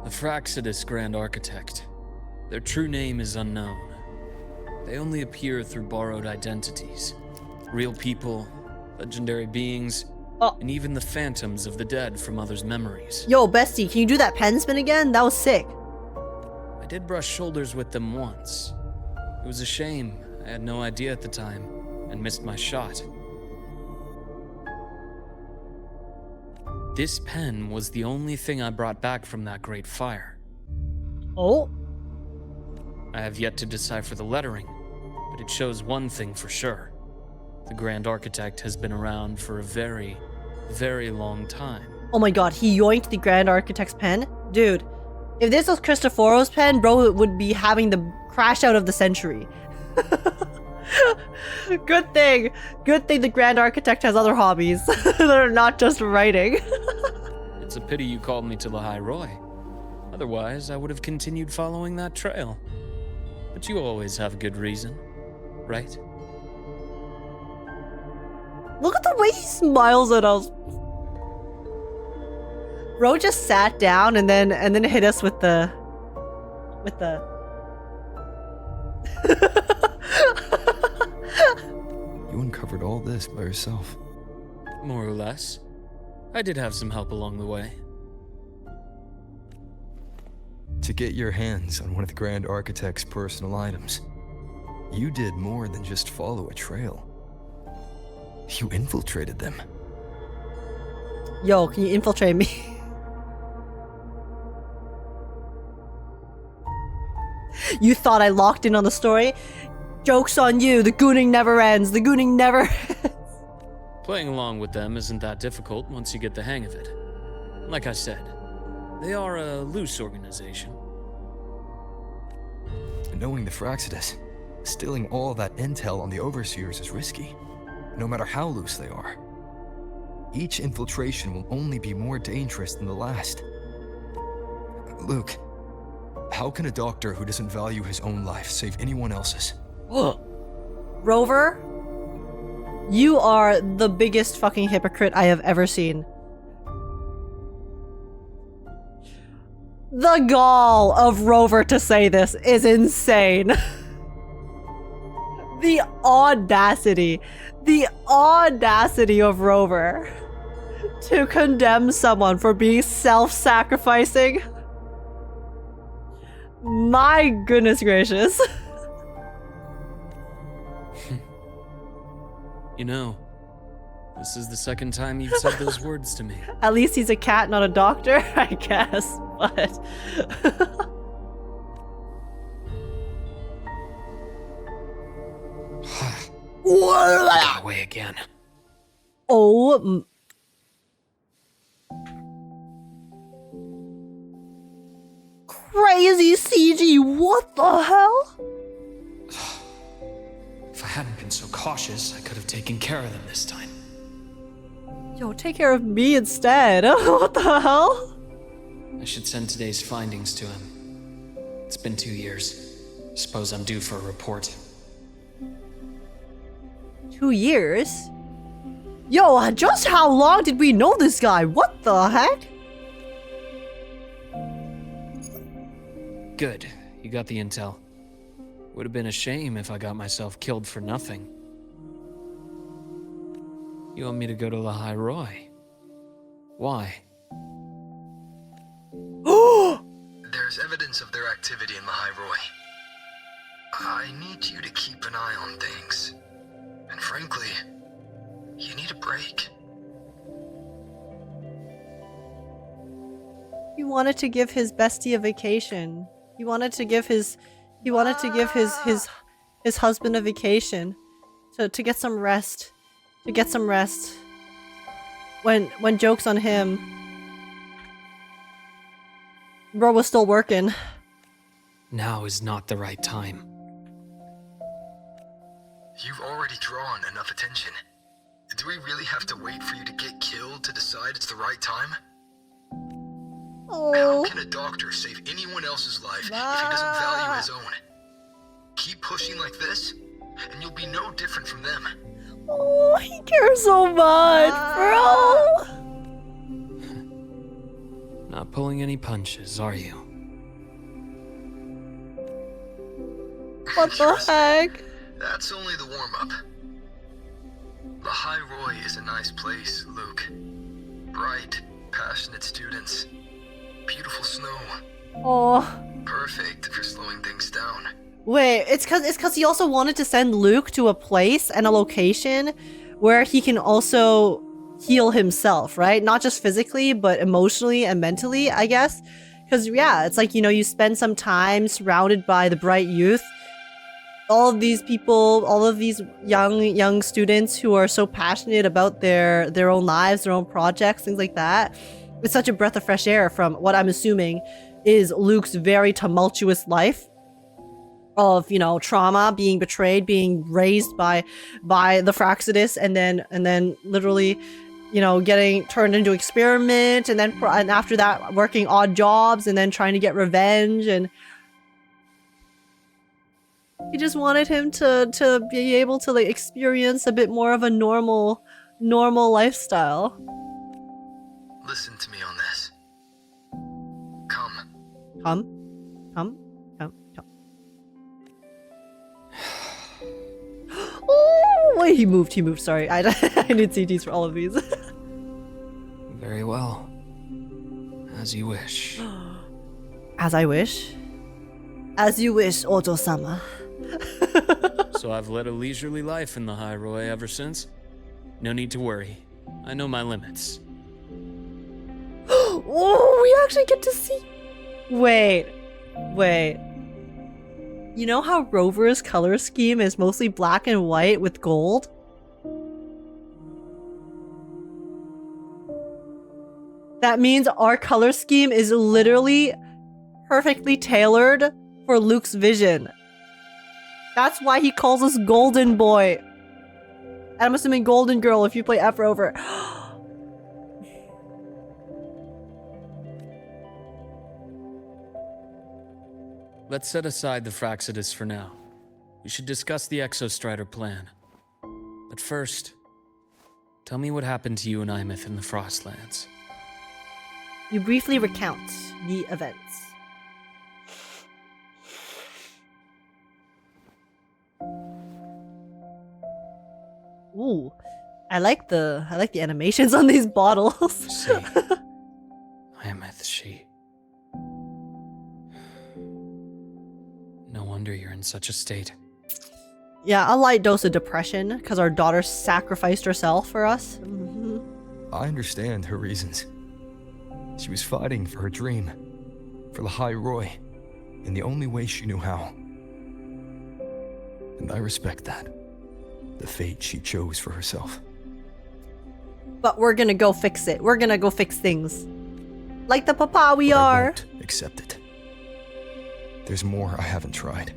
The Fraxidus Grand Architect. Their true name is unknown. They only appear through borrowed identities. Real people, legendary beings, and even the phantoms of the dead from others' memories. Yo, bestie, can you do that pen spin again? That was sick. I did brush shoulders with them once. It was a shame. I had no idea at the time, and missed my shot. This pen was the only thing I brought back from that great fire. Oh. I have yet to decipher the lettering, but it shows one thing for sure. The Grand Architect has been around for a very, very long time. Oh my god, he yoinked the Grand Architect's pen? Dude, if this was Cristoforo's pen, bro would be having the crash out of the century. Good thing the Grand Architect has other hobbies that are not just writing. It's a pity you called me to the High Roy. Otherwise, I would have continued following that trail. But you always have a good reason, right? Look at the way he smiles at us. Bro just sat down and then hit us with the You uncovered all this by yourself. More or less. I did have some help along the way. To get your hands on one of the Grand Architect's personal items, you did more than just follow a trail. You infiltrated them. Yo, can you infiltrate me? You thought I locked in on the story? Joke's on you, the gooning never ends. The gooning never ends. Playing along with them isn't that difficult once you get the hang of it. Like I said, they are a loose organization. Knowing the Fractsidus, stealing all that intel on the Overseers is risky, no matter how loose they are. Each infiltration will only be more dangerous than the last. Luuk, how can a doctor who doesn't value his own life save anyone else's? Rover, you are the biggest fucking hypocrite I have ever seen. The gall of Rover to say this is insane. The audacity of Rover to condemn someone for being self-sacrificing. My goodness gracious. You know, this is the second time you've said those words to me. At least he's a cat, not a doctor, I guess, but... That way again. Oh... Crazy CG, what the hell? If I hadn't been so cautious, I could have taken care of them this time. Yo, take care of me instead. What the hell? I should send today's findings to him. It's been 2 years. Suppose I'm due for a report. 2 years? Yo, just how long did we know this guy? What the heck? Good. You got the intel. Would have been a shame if I got myself killed for nothing. You want me to go to the High Roy? Why? There's evidence of their activity in the High Roy. I need you to keep an eye on things. And frankly, you need a break. He wanted to give his bestie a vacation. He wanted to give his husband a vacation to get some rest. To get some rest. When joke's on him. Bro was still working. Now is not the right time. You've already drawn enough attention. Do we really have to wait for you to get killed to decide it's the right time? Oh. How can a doctor save anyone else's life if he doesn't value his own? Keep pushing like this, and you'll be no different from them. Oh, he cares so much, bro. Not pulling any punches, are you? What the heck? That's only the warm-up. The High Roy is a nice place, Luuk. Bright, passionate students. Beautiful snow. Oh. Perfect for slowing things down. Wait, it's cause he also wanted to send Luuk to a place and a location where he can also heal himself, right? Not just physically, but emotionally and mentally, I guess. Because, yeah, it's like, you know, you spend some time surrounded by the bright youth. All of these people, all of these young students who are so passionate about their own lives, their own projects, things like that. It's such a breath of fresh air from what I'm assuming is Luke's very tumultuous life of, you know, trauma, being betrayed, being raised by the Fractsidus, and then literally, you know, getting turned into experiment, and after that working odd jobs, and then trying to get revenge. And he just wanted him to be able to like experience a bit more of a normal lifestyle. Listen to me on this. Come. Oh, wait, he moved, sorry. I need CDs for all of these. Very well. As you wish. As I wish. As you wish, Ojo-sama. So I've led a leisurely life in the High Roy ever since. No need to worry. I know my limits. Oh, we actually get to see... Wait. You know how Rover's color scheme is mostly black and white with gold? That means our color scheme is literally perfectly tailored for Luke's vision. That's why he calls us Golden Boy. And I'm assuming Golden Girl if you play F Rover. Let's set aside the Fractsidus for now. We should discuss the Exostrider plan. But first, tell me what happened to you and Aemeath in the Frostlands. You briefly recount the events. Ooh, I like the animations on these bottles. See, Aemeath, she... No wonder you're in such a state. Yeah, a light dose of depression because our daughter sacrificed herself for us. I understand her reasons. She was fighting for her dream, for the High Roy, in the only way she knew how. And I respect that. The fate she chose for herself. But we're gonna go fix it. We're gonna go fix things. Like the papa we But I are. won't accept it. There's more I haven't tried.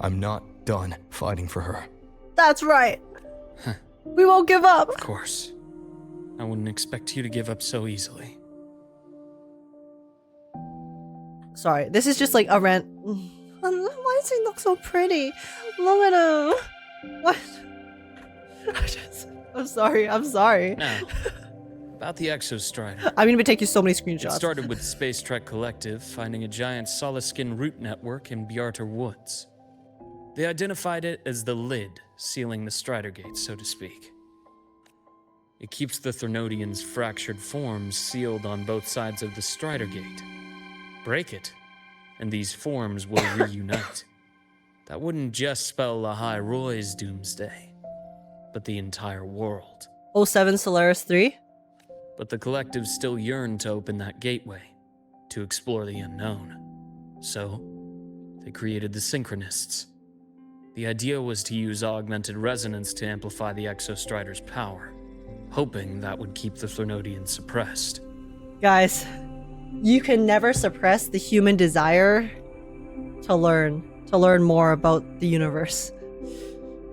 I'm not done fighting for her. That's right. We won't give up. Of course. I wouldn't expect you to give up so easily. Sorry, this is just like a rant. Why does he look so pretty? Look at him. What? I'm sorry. Now, about the Exostrider. I'm gonna take you so many It screenshots. started with Space Trek Collective finding a giant Solaskin root network in Bjarter Woods. They identified it as the lid, sealing the Strider Gate, so to speak. It keeps the Threnodians' fractured forms sealed on both sides of the Strider Gate. Break it, and these forms will reunite. That wouldn't just spell the High Roy's doomsday, but the entire world. 07 Solaris 3? But the Collective still yearned to open that gateway, to explore the unknown. So, they created the Synchronists. The idea was to use augmented resonance to amplify the Exostrider's power, hoping that would keep the Threnodians suppressed. Guys, you can never suppress the human desire to learn more about the universe.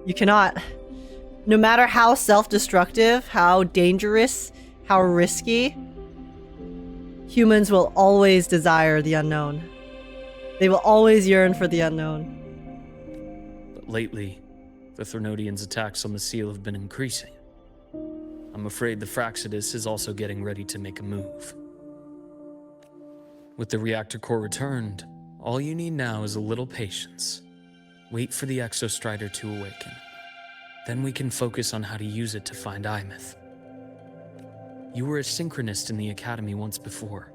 You cannot. No matter how self-destructive, how dangerous, how risky, humans will always desire the unknown. They will always yearn for the unknown. But lately, the Threnodians' attacks on the seal have been increasing. I'm afraid the Fractsidus is also getting ready to make a move. With the reactor core returned, all you need now is a little patience. Wait for the Exostrider to awaken. Then we can focus on how to use it to find Aemeath. You were a synchronist in the academy once before.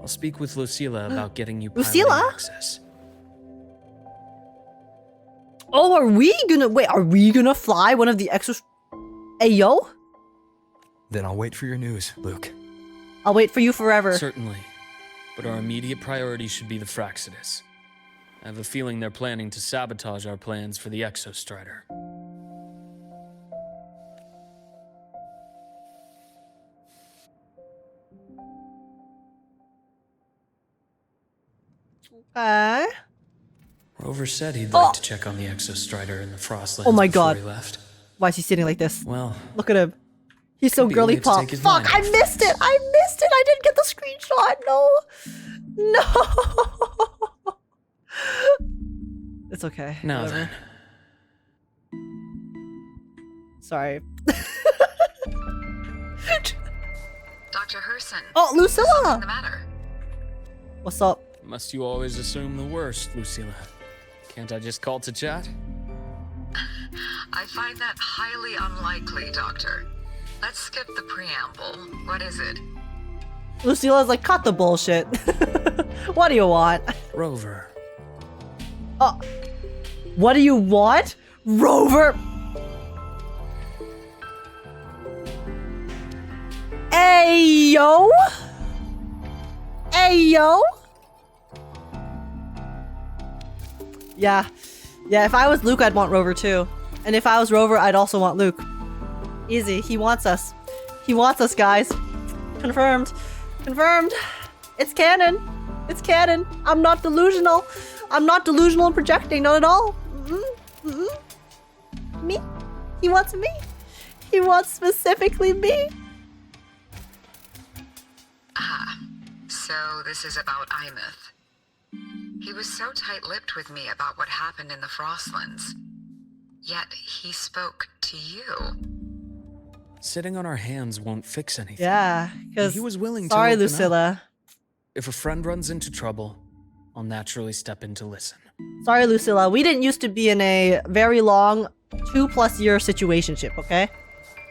I'll speak with Lucilla about getting you piloting Lucilla? access. Oh, are we gonna fly one of the exos? Ayo? Then I'll wait for your news, Luke. I'll wait for you forever. Certainly. But our immediate priority should be the Fractsidus. I have a feeling they're planning to sabotage our plans for the Exostrider. Okay. Rover said he'd like to check on the Exostrider in the Frostlands Oh my before God. he left. Why is he sitting like this? Well, Look at him. He's so Could be a girly way to pop. take his Fuck, mind I off missed it. things. I didn't get the screenshot. No. It's okay. now Whatever. Sorry. Dr. Herssen, Oh, Lucilla! what's the matter? What's up? must you always assume the worst, Lucilla? Can't I just call to chat? I find that highly unlikely, Doctor. Let's skip the preamble. What is it? Lucilla's like, cut the bullshit. What do you want? Rover. Oh. What do you want? Rover! Ayo! Ayo! Yeah. Yeah, if I was Luke, I'd want Rover too. And if I was Rover, I'd also want Luke. Easy. He wants us. He wants us, guys. Confirmed. Confirmed. It's canon. It's canon. I'm not delusional. I'm not delusional and projecting, not at all. Me? He wants me. He wants specifically me. Ah, so this is about Aemeath. He was so tight-lipped with me about what happened in the Frostlands. Yet he spoke to you. Sitting on our hands won't fix anything. Yeah, because He was willing to sorry, open up. Lucilla. If a friend runs into trouble, I'll naturally step in to listen. Sorry, Lucilla. We didn't used to be in a very long 2+ year situationship, okay?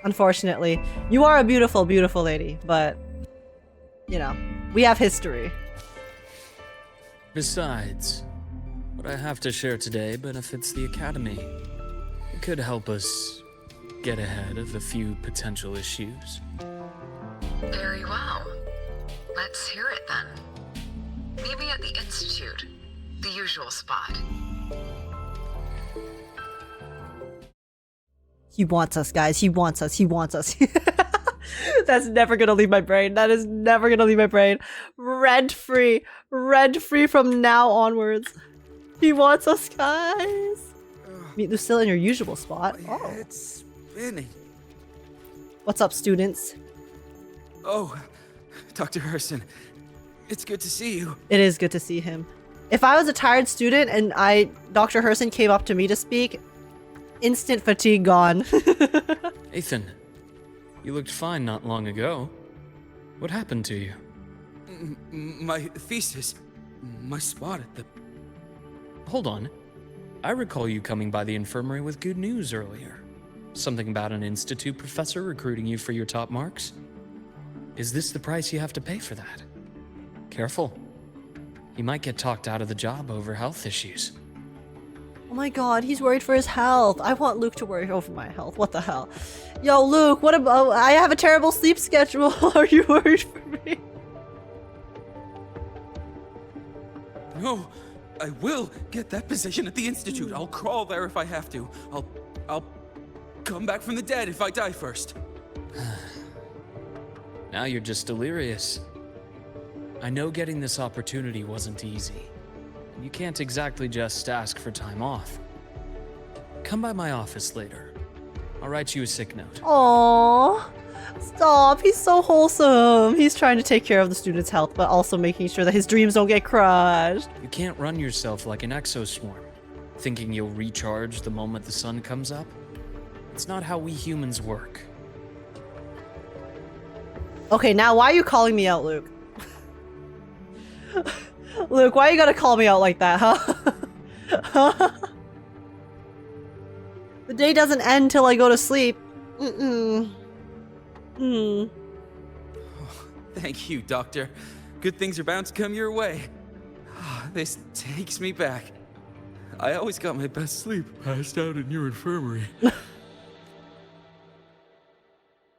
Unfortunately. You are a beautiful, beautiful lady, but, you know, we have history. Besides, what I have to share today benefits the Academy. It could help us get ahead of a few potential issues. Very well. Let's hear it then. Meet me at the Institute, the usual spot. He wants us, guys. He wants us. He wants us. That's never gonna leave my brain. That is never gonna leave my brain. Rent free. Rent free from now onwards. He wants us, guys. Meet Lucilla in your usual spot. My Oh. head's spinning. What's up, students? Oh, Dr. Herssen, it's good to see you. It is good to see him. If I was a tired student and Dr. Herssen came up to me to speak, instant fatigue gone. Ethan, you looked fine not long ago. What happened to you? My thesis, my spot at the... Hold on. I recall you coming by the infirmary with good news earlier. Something about an institute professor recruiting you for your top marks? Is this the price you have to pay for that? Careful. You might get talked out of the job over health issues. Oh my god, he's worried for his health. I want Luke to worry over my health. What the hell? Yo, Luke, what about... I have a terrible sleep schedule. Are you worried for me? No, I will get that position at the Institute. I'll crawl there if I have to. I'll come back from the dead if I die first. Now you're just delirious. I know getting this opportunity wasn't easy. You can't exactly just ask for time off. Come by my office later. I'll write you a sick note. Aww. Stop. He's so wholesome. He's trying to take care of the student's health, but also making sure that his dreams don't get crushed. You can't run yourself like an exoswarm, thinking you'll recharge the moment the sun comes up. It's not how we humans work. Okay, now why are you calling me out, Luke? Luke, why you gotta call me out like that, huh? The day doesn't end till I go to sleep. Thank you, Doctor. Good things are bound to come your way. This takes me back. I always got my best sleep passed out in your infirmary.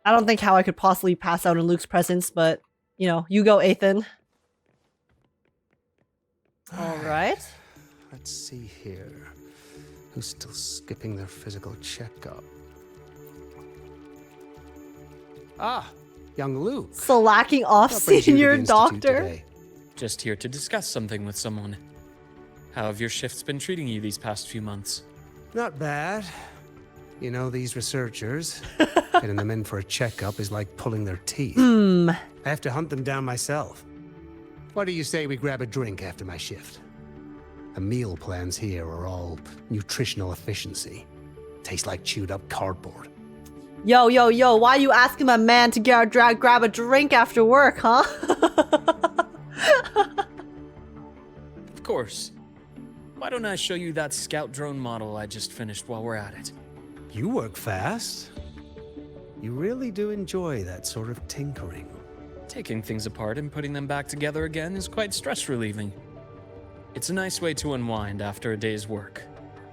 I don't think how I could possibly pass out in Luke's presence, but, you know, you go, Ethan. All right. Let's see here. Who's still skipping their physical checkup? Ah, young Luke. Slacking off What brings you to the senior Institute doctor. today? Just here to discuss something with someone. How have your shifts been treating you these past few months? Not bad. You know, these researchers, getting them in for a checkup is like pulling their teeth. I have to hunt them down myself. What do you say we grab a drink after my shift? The meal plans here are all nutritional efficiency. Taste like chewed up cardboard. Yo, yo, yo, why you asking a man to grab a drink after work, huh? Of course. Why don't I show you that scout drone model I just finished while we're at it? You work fast. You really do enjoy that sort of tinkering. Taking things apart and putting them back together again is quite stress relieving. It's a nice way to unwind after a day's work.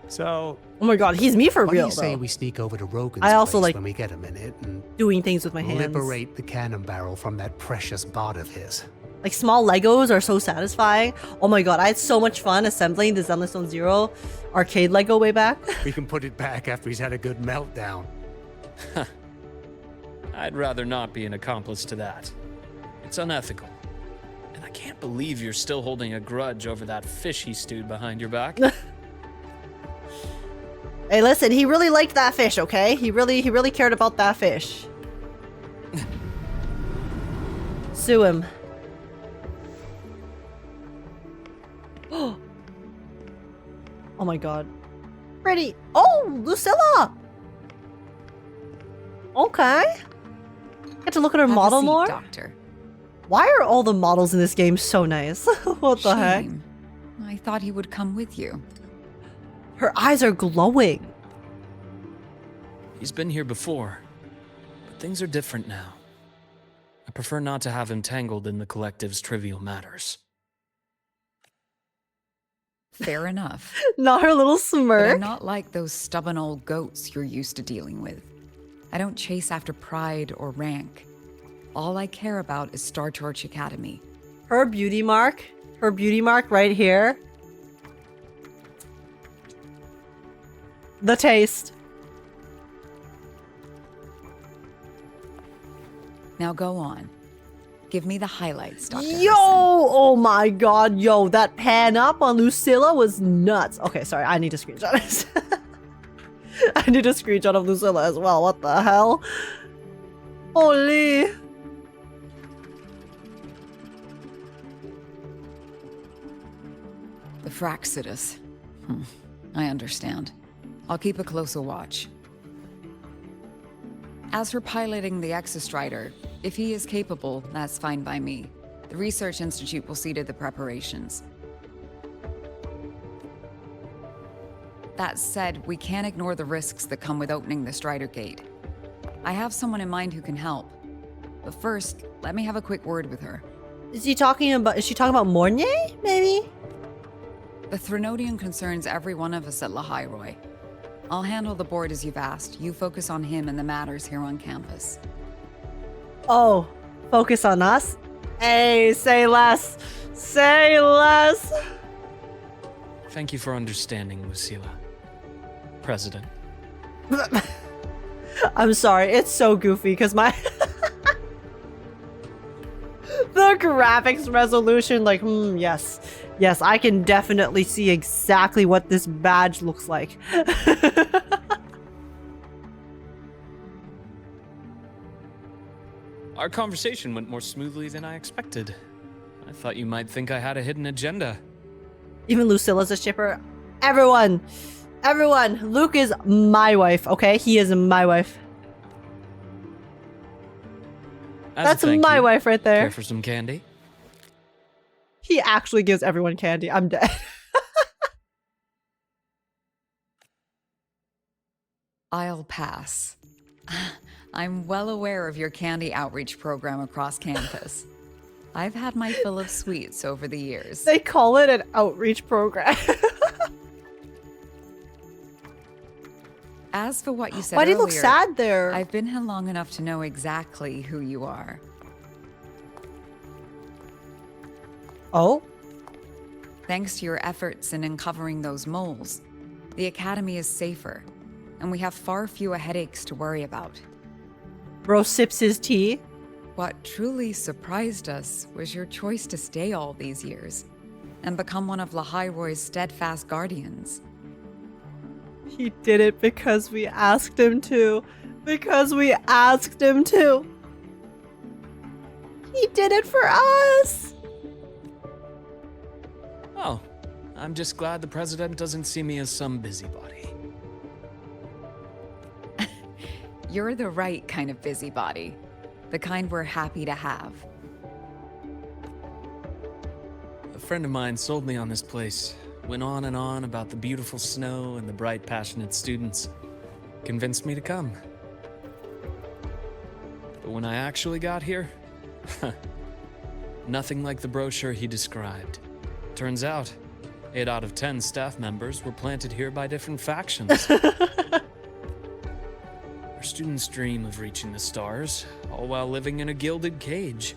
So, Oh my god, he's me for what do real, you say though. we sneak over to Rogan's I also place like when we get a minute and doing things with my hands. liberate the cannon barrel from that precious bot of his? Like, small Legos are so satisfying. Oh my god, I had so much fun assembling the Zenless Zone Zero arcade Lego way back. We can put it back after he's had a good meltdown. I'd rather not be an accomplice to that. That's unethical. And I can't believe you're still holding a grudge over that fish he stewed behind your back. Hey, listen, he really liked that fish, okay? He really cared about that fish. Sue him. Oh my god. Pretty. Oh, Lucilla! Okay. Get to look at her model more? Doctor. Why are all the models in this game so nice? What the heck? Shame. I thought he would come with you. Her eyes are glowing. He's been here before, but things are different now. I prefer not to have him tangled in the collective's trivial matters. Fair enough. Not her little But smirk. I'm not like those stubborn old goats you're used to dealing with. I don't chase after pride or rank. All I care about is Startorch Academy. Her beauty mark right here. The taste. Now go on. Give me the highlights, Dr. Yo! Herssen. Oh my god, yo, that pan up on Lucilla was nuts. Okay, sorry, I need to screenshot it. I need a screenshot of Lucilla as well. What the hell? Holy. The Fraxidus. I understand. I'll keep a closer watch. As for piloting the Exostrider, if he is capable, that's fine by me. The Research Institute will see to the preparations. That said, we can't ignore the risks that come with opening the Strider Gate. I have someone in mind who can help. But first, let me have a quick word with her. Is she talking about Mornye, maybe? The Threnodian concerns every one of us at Lahairoi. I'll handle the board as you've asked. You focus on him and the matters here on campus. Oh, focus on us? Hey, say less. Say less. Thank you for understanding, Lucilla. President. I'm sorry, it's so goofy because my the graphics resolution, like, yes. Yes, I can definitely see exactly what this badge looks like. Our conversation went more smoothly than I expected. I thought you might think I had a hidden agenda. Even Lucilla's a shipper. Everyone, Luuk is my wife, okay? He is my wife. As a That's thank my you, wife right there. Care for some candy? He actually gives everyone candy. I'm dead. I'll pass. I'm well aware of your candy outreach program across campus. I've had my fill of sweets over the years. They call it an outreach program. As for what you said Why do you earlier, look sad there? I've been here long enough to know exactly who you are. Oh? Thanks to your efforts in uncovering those moles, the Academy is safer, and we have far fewer headaches to worry about. Bro sips his tea. What truly surprised us was your choice to stay all these years and become one of Lahairoi's steadfast guardians. He did it because we asked him to. Because we asked him to. He did it for us. Oh, I'm just glad the president doesn't see me as some busybody. You're the right kind of busybody. The kind we're happy to have. A friend of mine sold me on this place. Went on and on about the beautiful snow and the bright, passionate students. Convinced me to come. But when I actually got here, nothing like the brochure he described. Turns out, 8 out of 10 staff members were planted here by different factions. Our students dream of reaching the stars, all while living in a gilded cage.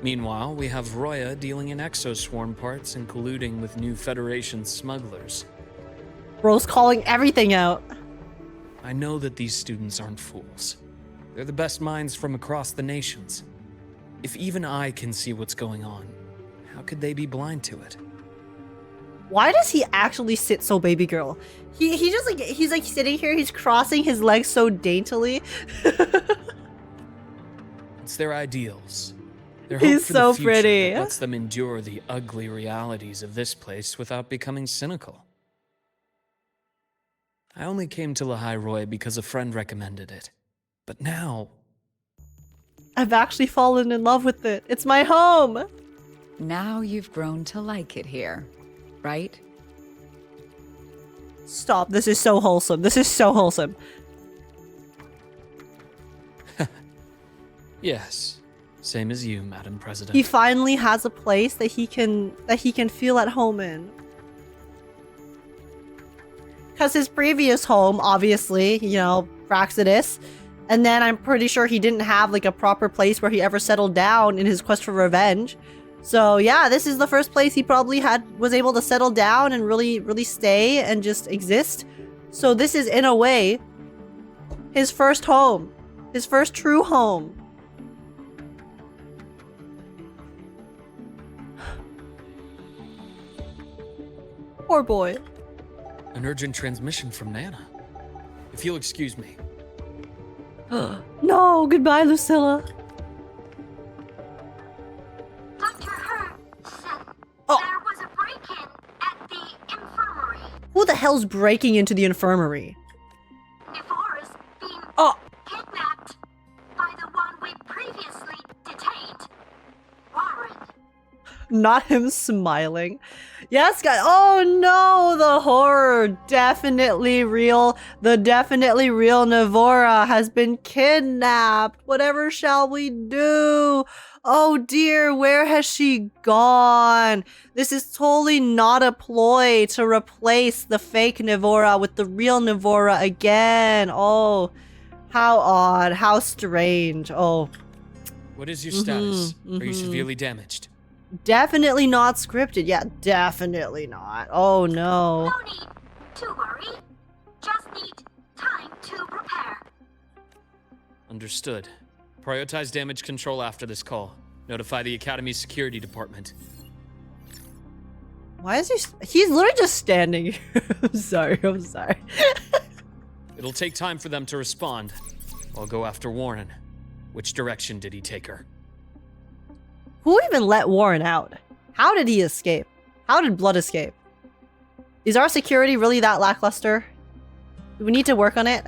Meanwhile, we have Roya dealing in exoswarm parts and colluding with new Federation smugglers. Bro's calling everything out. I know that these students aren't fools. They're the best minds from across the nations. If even I can see what's going on, how could they be blind to it? Why does he actually sit so baby girl? He just like he's like sitting here, he's crossing his legs so daintily. It's their ideals. Their He's hope for so the future pretty. that lets them endure the ugly realities of this place without becoming cynical. I only came to Lynae because a friend recommended it. But now, I've actually fallen in love with it. It's my home. Now you've grown to like it here, right? Stop. This is so wholesome. This is so wholesome. yes, same as you, Madam President. He finally has a place that he can feel at home in. Because his previous home, obviously, you know, Praxidus, and then I'm pretty sure he didn't have like a proper place where he ever settled down in his quest for revenge. So yeah, this is the first place he probably was able to settle down and really stay and just exist. So this is in a way his first home, his first true home. Poor boy. An urgent transmission from Nana. If you'll excuse me. No, goodbye, Lucilla. Dr. Herssen, Oh. there was a break-in at the infirmary. Who the hell's breaking into the infirmary? Nevora's being kidnapped by the one we previously detained, Warren. Not him smiling. Yes, guys. Oh no, the horror. Definitely real. The definitely real Nevora has been kidnapped. Whatever shall we do? Oh dear, where has she gone? This is totally not a ploy to replace the fake Nevora with the real Nevora again. Oh, how odd. How strange. Oh. What is your status? Are you severely damaged? Definitely not scripted. Yeah, definitely not. Oh no. No need to worry. Just need time to prepare. Understood. Prioritize damage control after this call. Notify the Academy's security department. Why is he's literally just standing here. I'm sorry. It'll take time for them to respond. I'll go after Warren. Which direction did he take her? Who even let Warren out? How did he escape? How did Blood escape? Is our security really that lackluster? Do we need to work on it?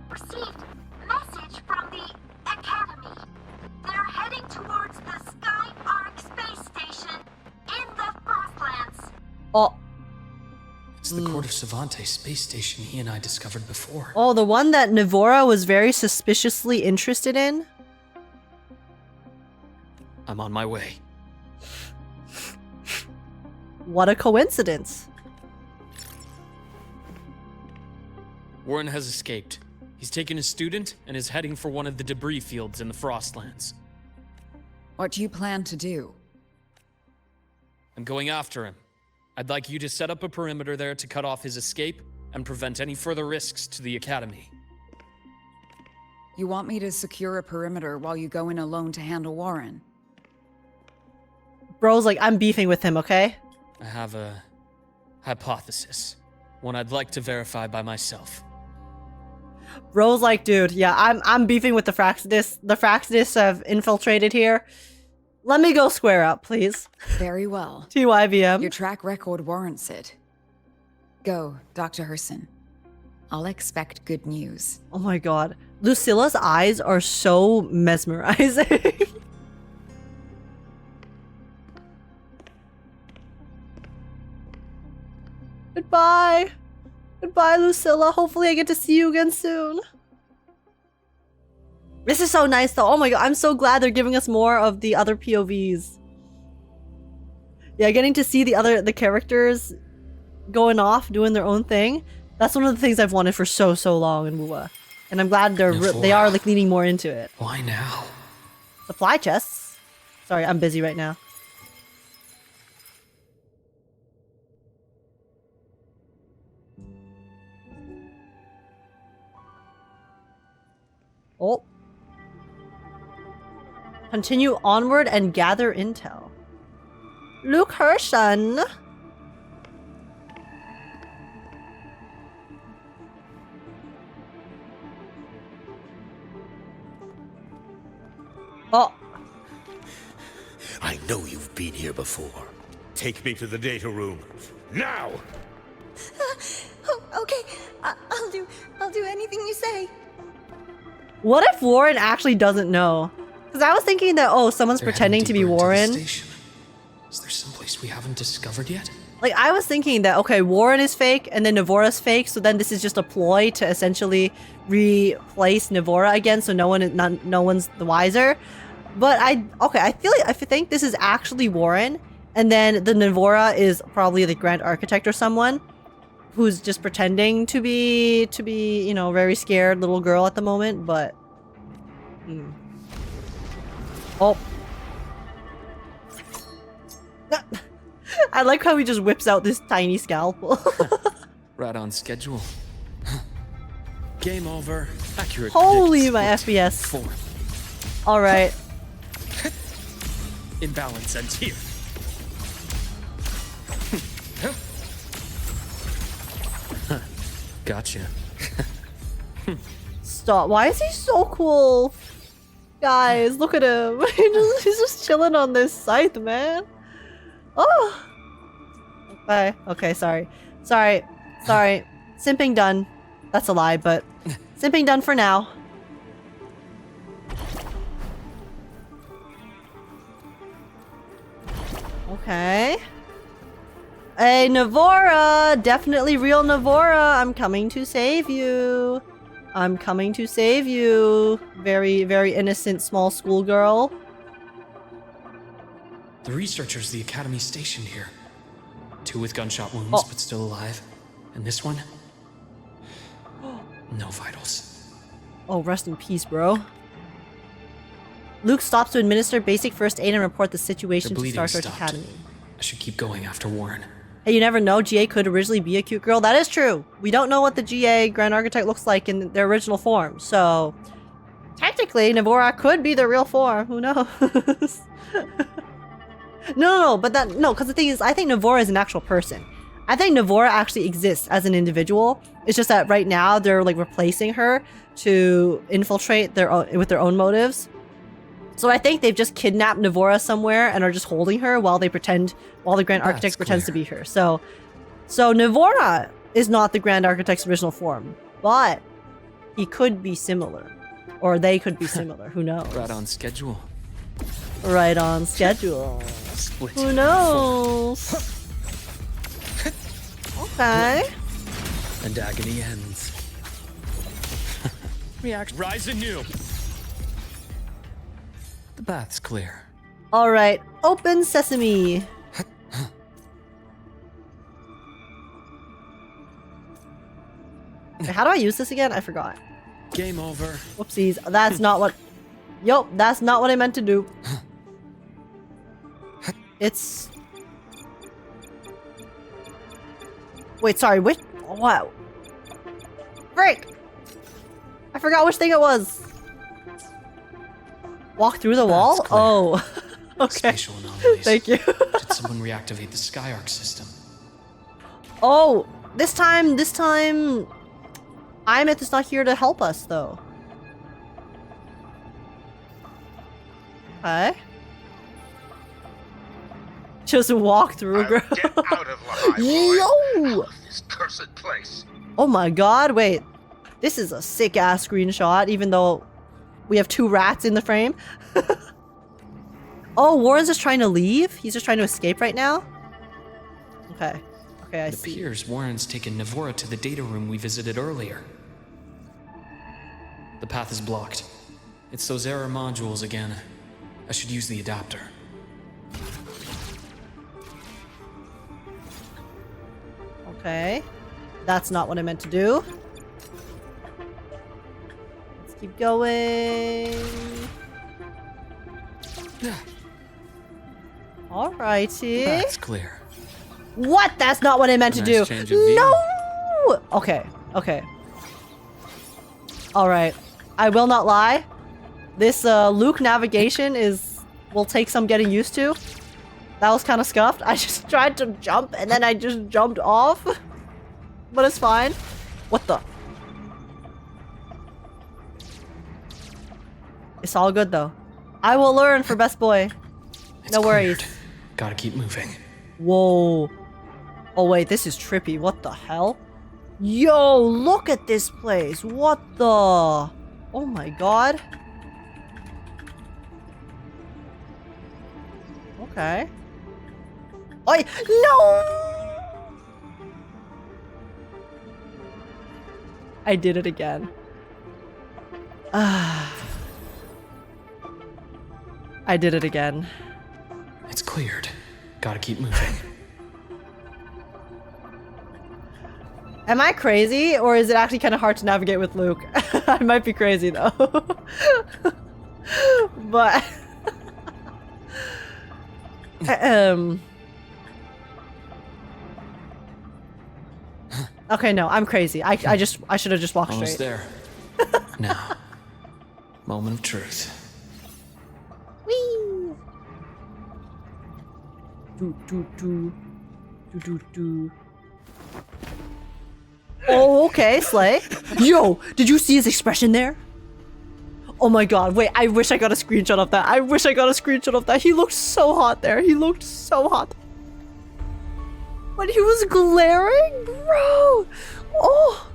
Received message from the Academy. They're heading towards the Sky Arc space station in the Frostlands. Oh. It's the Court of Savante space station he and I discovered before. Oh, the one that Nevora was very suspiciously interested in? I'm on my way. What a coincidence. Warren has escaped. He's taken a student and is heading for one of the debris fields in the Frostlands. What do you plan to do? I'm going after him. I'd like you to set up a perimeter there to cut off his escape and prevent any further risks to the Academy. You want me to secure a perimeter while you go in alone to handle Warren? Bro's like, I'm beefing with him, okay? I have a hypothesis. One I'd like to verify by myself. Bro's like, dude, yeah, I'm beefing with the Fraxidus. The Fraxidus have infiltrated here. Let me go square up, please. Very well. TYVM. Your track record warrants it. Go, Dr. Herssen. I'll expect good news. Oh my god. Lucilla's eyes are so mesmerizing. Goodbye. Goodbye, Lucilla. Hopefully I get to see you again soon. This is so nice though. Oh my god, I'm so glad they're giving us more of the other POVs. Yeah, getting to see the characters going off, doing their own thing. That's one of the things I've wanted for so long in WUWA. And I'm glad they are like leaning more into it. Why now? Supply chests? Sorry, I'm busy right now. Oh. Continue onward and gather intel. Luuk Herssen. Oh. I know you've been here before. Take me to the data room. Now! Oh, okay. I'll do anything you say. What if Warren actually doesn't know? Because I was thinking that, oh, someone's They're pretending heading to be deeper into the Warren. station. Is there someplace we haven't discovered yet? Like, I was thinking that, okay, Warren is fake and then Navora's fake, so then this is just a ploy to essentially replace Navora again, so no one's the wiser. But I think this is actually Warren, and then the Navora is probably the Grand Architect or someone who's just pretending to be, you know, very scared little girl at the moment, but... Oh. I like how he just whips out this tiny scalpel. Right on schedule. Game over. Accurate. Holy predicts my split. FPS. 4. Alright. Imbalance ends here. Gotcha. Stop. Why is he so cool? Guys, look at him. He's just chilling on this scythe, man. Oh. Okay. Okay, sorry. Sorry. Simping done. That's a lie, but simping done for now. Okay. Hey, Navora! Definitely real Navora! I'm coming to save you. I'm coming to save you. Very, very innocent small schoolgirl. The researchers the Academy stationed here. 2 with gunshot wounds, but still alive. And this one? No vitals. Oh, rest in peace, bro. Luuk stops to administer basic first aid and report the situation to bleeding Startorch stopped. Academy. I should keep going after Warren. Hey, you never know. GA could originally be a cute girl. That is true. We don't know what the GA Grand Architect looks like in their original form. So, technically, Navora could be the real form. Who knows? No, because the thing is, I think Navora is an actual person. I think Navora actually exists as an individual. It's just that right now they're like replacing her to infiltrate with their own motives. So I think they've just kidnapped Navora somewhere and are just holding her while the Grand Architect pretends to be her. So Navora is not the Grand Architect's original form, but he could be similar, or they could be similar. Who knows? Right on schedule. Right on schedule. Split. Who knows? Okay. And agony ends. React. Rise anew. The bath's clear. All right. Open sesame. How do I use this again? I forgot. Game over. Whoopsies. That's not what... Yup, that's not what I meant to do. It's... Wait, sorry, which... Wow. Frick! I forgot which thing it was. Walk through the wall? Clear. Oh. Okay. Spatial anomalies. Thank you. Did someone reactivate the Skyarc system? Oh, this time... Aemeath is not here to help us, though. Okay. Just walk through, girl. Get out of Lynae, Yo! Out of this cursed place. Oh my god, wait. This is a sick-ass screenshot, even though we have 2 rats in the frame. Oh, Warren's just trying to leave? He's just trying to escape right now? Okay. Okay, I It see. appears Warren's taken Navora to the data room we visited earlier. The path is blocked. It's those error modules again. I should use the adapter. Okay. That's not what I meant to do. Let's keep going. Alrighty. That's clear. What? That's not what I meant to Nice do. change of view. No! Okay. Okay. Alright. I will not lie. This Luuk navigation is will take some getting used to. That was kind of scuffed. I just tried to jump and then I just jumped off. But it's fine. What the? It's all good though. I will learn for best boy. No worries. Cleared. Gotta keep moving. Whoa. Oh wait, this is trippy. What the hell? Yo, look at this place. What the? Oh my god. Okay. Oh, no! I did it again. I did it again. It's cleared. Gotta keep moving. Am I crazy, or is it actually kind of hard to navigate with Luuk? I might be crazy though. But okay, no, I'm crazy. I should have just walked Almost straight. there. Now, moment of truth. Whee! Do do do do do do. Oh, okay, slay. Yo, did you see his expression there? Oh my god, wait, I wish I got a screenshot of that. I wish I got a screenshot of that. He looked so hot there. He looked so hot. When he was glaring, bro. Oh.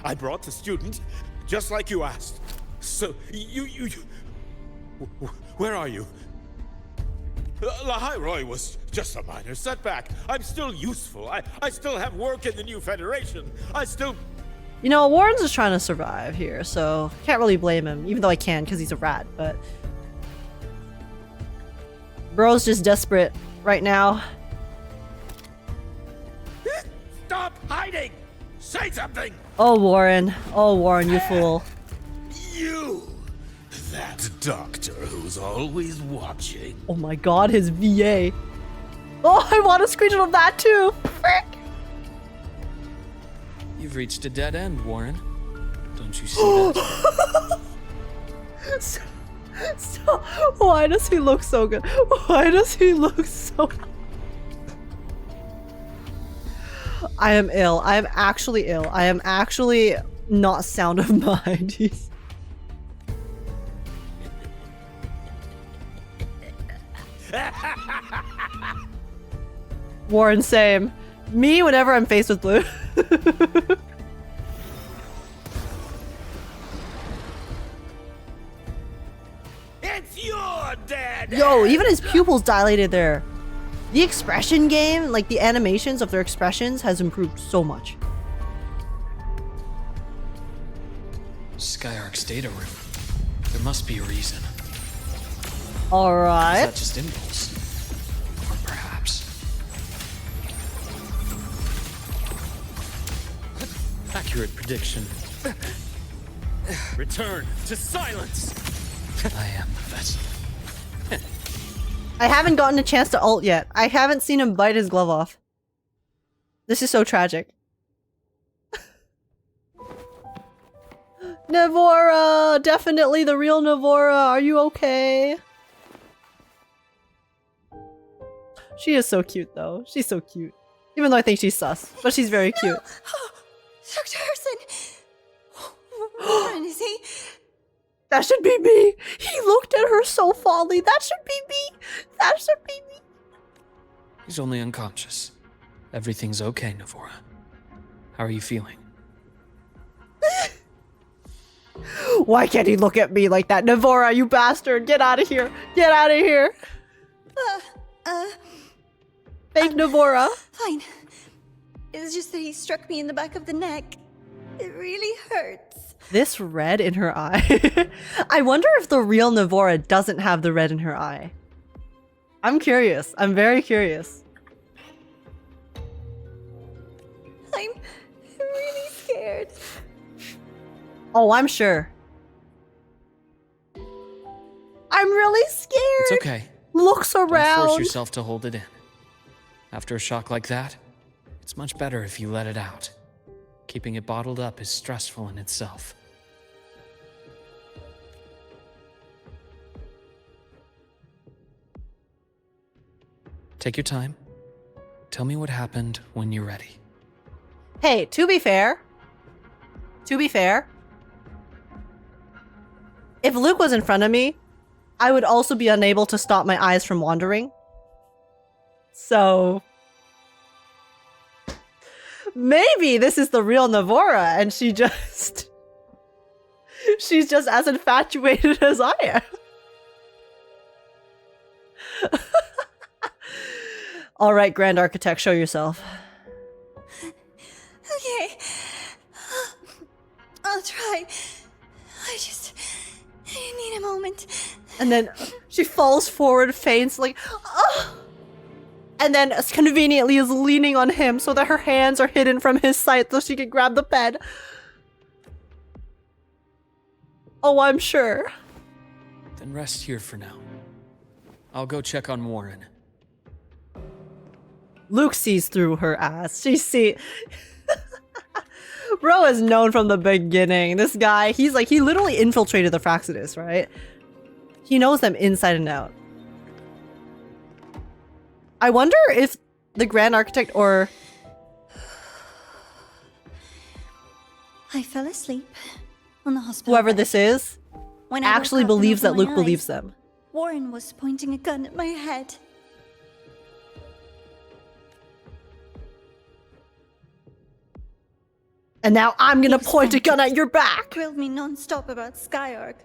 I brought the student, just like you asked. So, you... Where are you? Lynae was just a minor setback. I'm still useful. I still have work in the new Federation. I still... You know, Warren's just trying to survive here, so can't really blame him, even though I can because he's a rat, but... Bro's just desperate right now. Stop hiding! Say something! Oh, Warren, you fool. You! That doctor who's always watching. Oh my god, his VA. Oh, I want a screenshot of that too! Frick! You've reached a dead end, Warren. Don't you see that? So, why does he look so good? Why does he look so... I am ill. I am actually ill. I am actually not sound of mind. He's... Warren, same. Me, whenever I'm faced with blue. It's your dad! Yo, even his pupils dilated there. The expression game, like the animations of their expressions, has improved so much. Skyark's data room. There must be a reason. Alright. Is that just impulse? Or perhaps... Accurate prediction. Return to silence! I am the vessel. I haven't gotten a chance to ult yet. I haven't seen him bite his glove off. This is so tragic. Navora! Definitely the real Navora. Are you okay? She is so cute though. She's so cute. Even though I think she's sus. But she's very cute. Dr. Herssen! Where is he? That should be me! He looked at her so fondly. That should be me! That should be me! He's only unconscious. Everything's okay, Navora. How are you feeling? Why can't he look at me like that? Navora, you bastard! Get out of here! Get out of here! Fake Navora! Fine. It's just that he struck me in the back of the neck. It really hurts. This red in her eye. I wonder if the real Navora doesn't have the red in her eye. I'm curious. I'm very curious. I'm really scared. Oh, I'm sure. I'm really scared. It's okay. Looks Don't around. force yourself to hold it in. After a shock like that, it's much better if you let it out. Keeping it bottled up is stressful in itself. Take your time. Tell me what happened when you're ready. Hey, to be fair, if Luuk was in front of me, I would also be unable to stop my eyes from wandering. So maybe this is the real Navora and she's just as infatuated as I am. All right, Grand Architect, show yourself. Okay. I'll try. I need a moment. And then she falls forward, faints, like, oh! And then conveniently is leaning on him so that her hands are hidden from his sight so she can grab the pen. Oh, I'm sure. Then rest here for now. I'll go check on Warren. Luuk sees through her ass. Bro is known from the beginning. This guy, he literally infiltrated the Fraxidus, right? He knows them inside and out. I wonder if the Grand Architect or... I fell asleep on the hospital whoever bed. this is When I actually woke up and believes that opened Luuk my believes eyes, them. Warren was pointing a gun at my head. And now I'm gonna point a gun at your back! Grilled me non-stop about Skyark.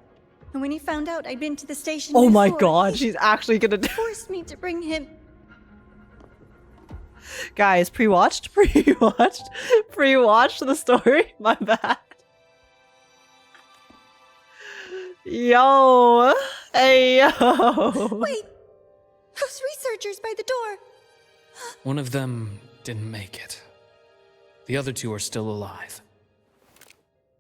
And when he found out I'd been to the station Oh my before, god, he she's actually gonna... forced me to bring him. Guys, pre-watched the story? My bad. Yo! Hey, yo! Wait! Those researchers by the door! One of them didn't make it. The other two are still alive.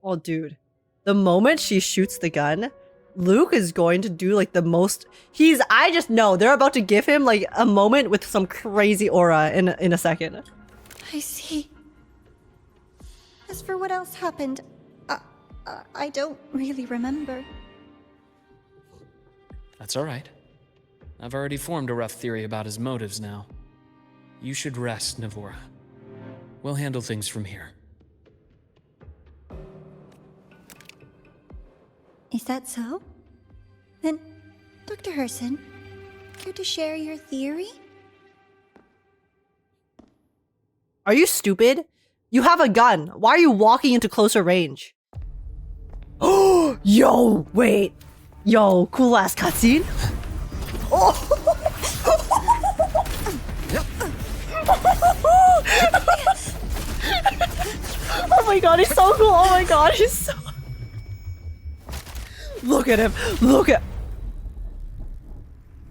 Oh, dude. The moment she shoots the gun, Luuk is going to do like the most... I just know they're about to give him like a moment with some crazy aura in a second. I see. As for what else happened, I don't really remember. That's all right. I've already formed a rough theory about his motives now. You should rest, Navora. We'll handle things from here. Is that so? Then, Dr. Herssen, care to share your theory? Are you stupid? You have a gun. Why are you walking into closer range? Oh, yo, wait. Yo, cool ass cutscene. Oh. Oh my god, he's so cool. Oh my god, he's so... Look at him. Look at...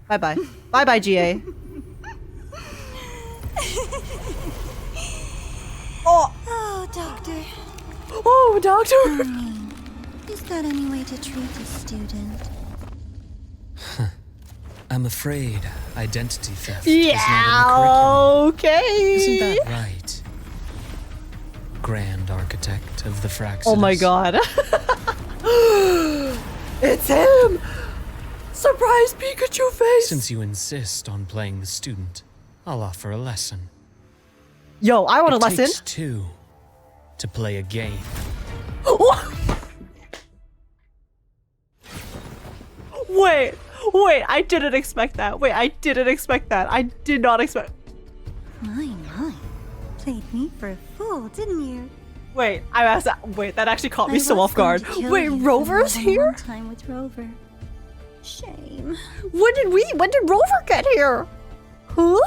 Bye-bye. Bye-bye, GA. Oh, Doctor. Oh, Doctor. Is that any way to treat a student? I'm afraid identity theft is not in the Yeah, curriculum. okay. Isn't that right? Grand Architect of the Fraxidus. Oh my god. It's him! Surprise Pikachu face! Since you insist on playing the student, I'll offer a lesson. Yo, I want a It lesson. takes two to play a game. Wait, I didn't expect that. I did not expect... My. Played me for a fool, didn't you? Wait, that actually caught me I so was off guard. going to kill Wait, you for Rover's more than here? one time with Rover. Shame. When did Rover get here? Huh?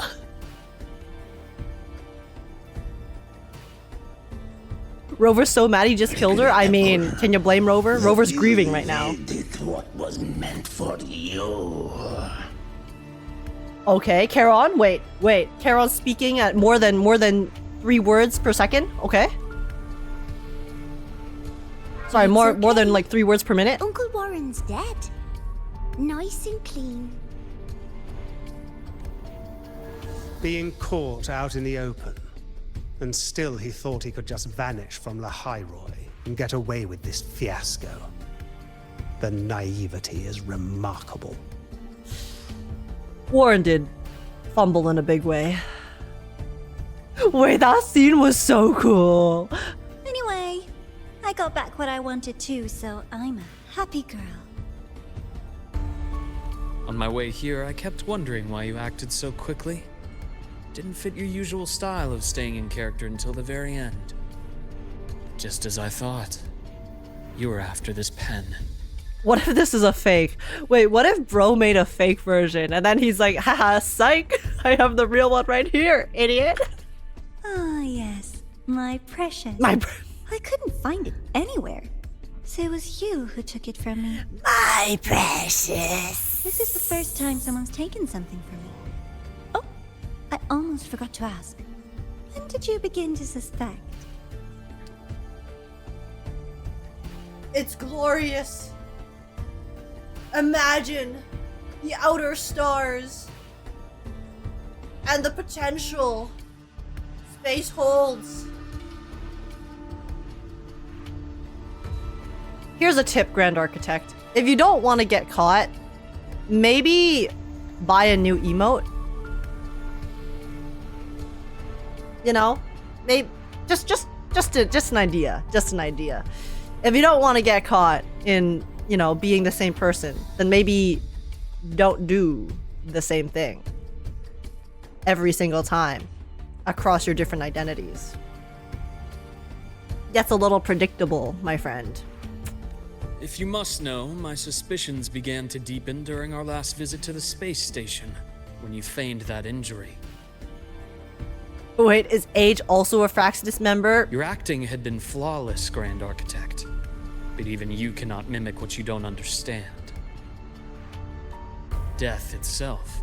Rover's so mad he just killed her. I mean, can you blame Rover? Rover's grieving right now. Did what was meant for you. Okay, Charon. Wait. Charon's speaking at more than 3 words per second. Okay. Sorry, more than like 3 words per minute. Uncle Warren's dead. Nice and clean. Being caught out in the open. And still he thought he could just vanish from the Hyroi and get away with this fiasco. The naivety is remarkable. Warren did fumble in a big way. Wait, that scene was so cool. Anyway, I got back what I wanted too, so I'm a happy girl. On my way here, I kept wondering why you acted so quickly. Didn't fit your usual style of staying in character until the very end. Just as I thought. You were after this pen. What if this is a fake? Wait, what if bro made a fake version and then he's like, haha, psych, I have the real one right here, idiot. Ah, yes, my precious. I couldn't find it anywhere. So it was you who took it from me. My precious. This is the first time someone's taken something from me. Oh, I almost forgot to ask. When did you begin to suspect? It's glorious. Imagine the outer stars and the potential space holds. Here's a tip, Grand Architect. If you don't want to get caught, maybe buy a new emote. You know, maybe just an idea. Just an idea. If you don't want to get caught in, you know, being the same person, then maybe don't do the same thing every single time across your different identities. Gets a little predictable, my friend. If you must know, my suspicions began to deepen during our last visit to the space station, when you feigned that injury. Wait, is Age also a Fraxidus member? Your acting had been flawless, Grand Architect. But even you cannot mimic what you don't understand. Death itself.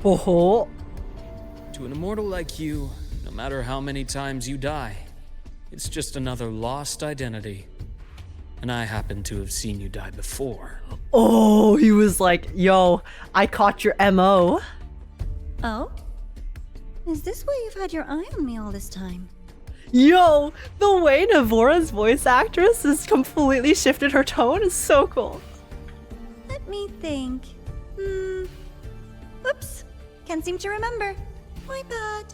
Oh. To an immortal like you, no matter how many times you die, it's just another lost identity. And I happen to have seen you die before. Oh, he was like, yo, I caught your MO. Oh? Is this why you've had your eye on me all this time? Yo, the way Navora's voice actress has completely shifted her tone is so cool. Let me think. Oops. Can't seem to remember. My bad.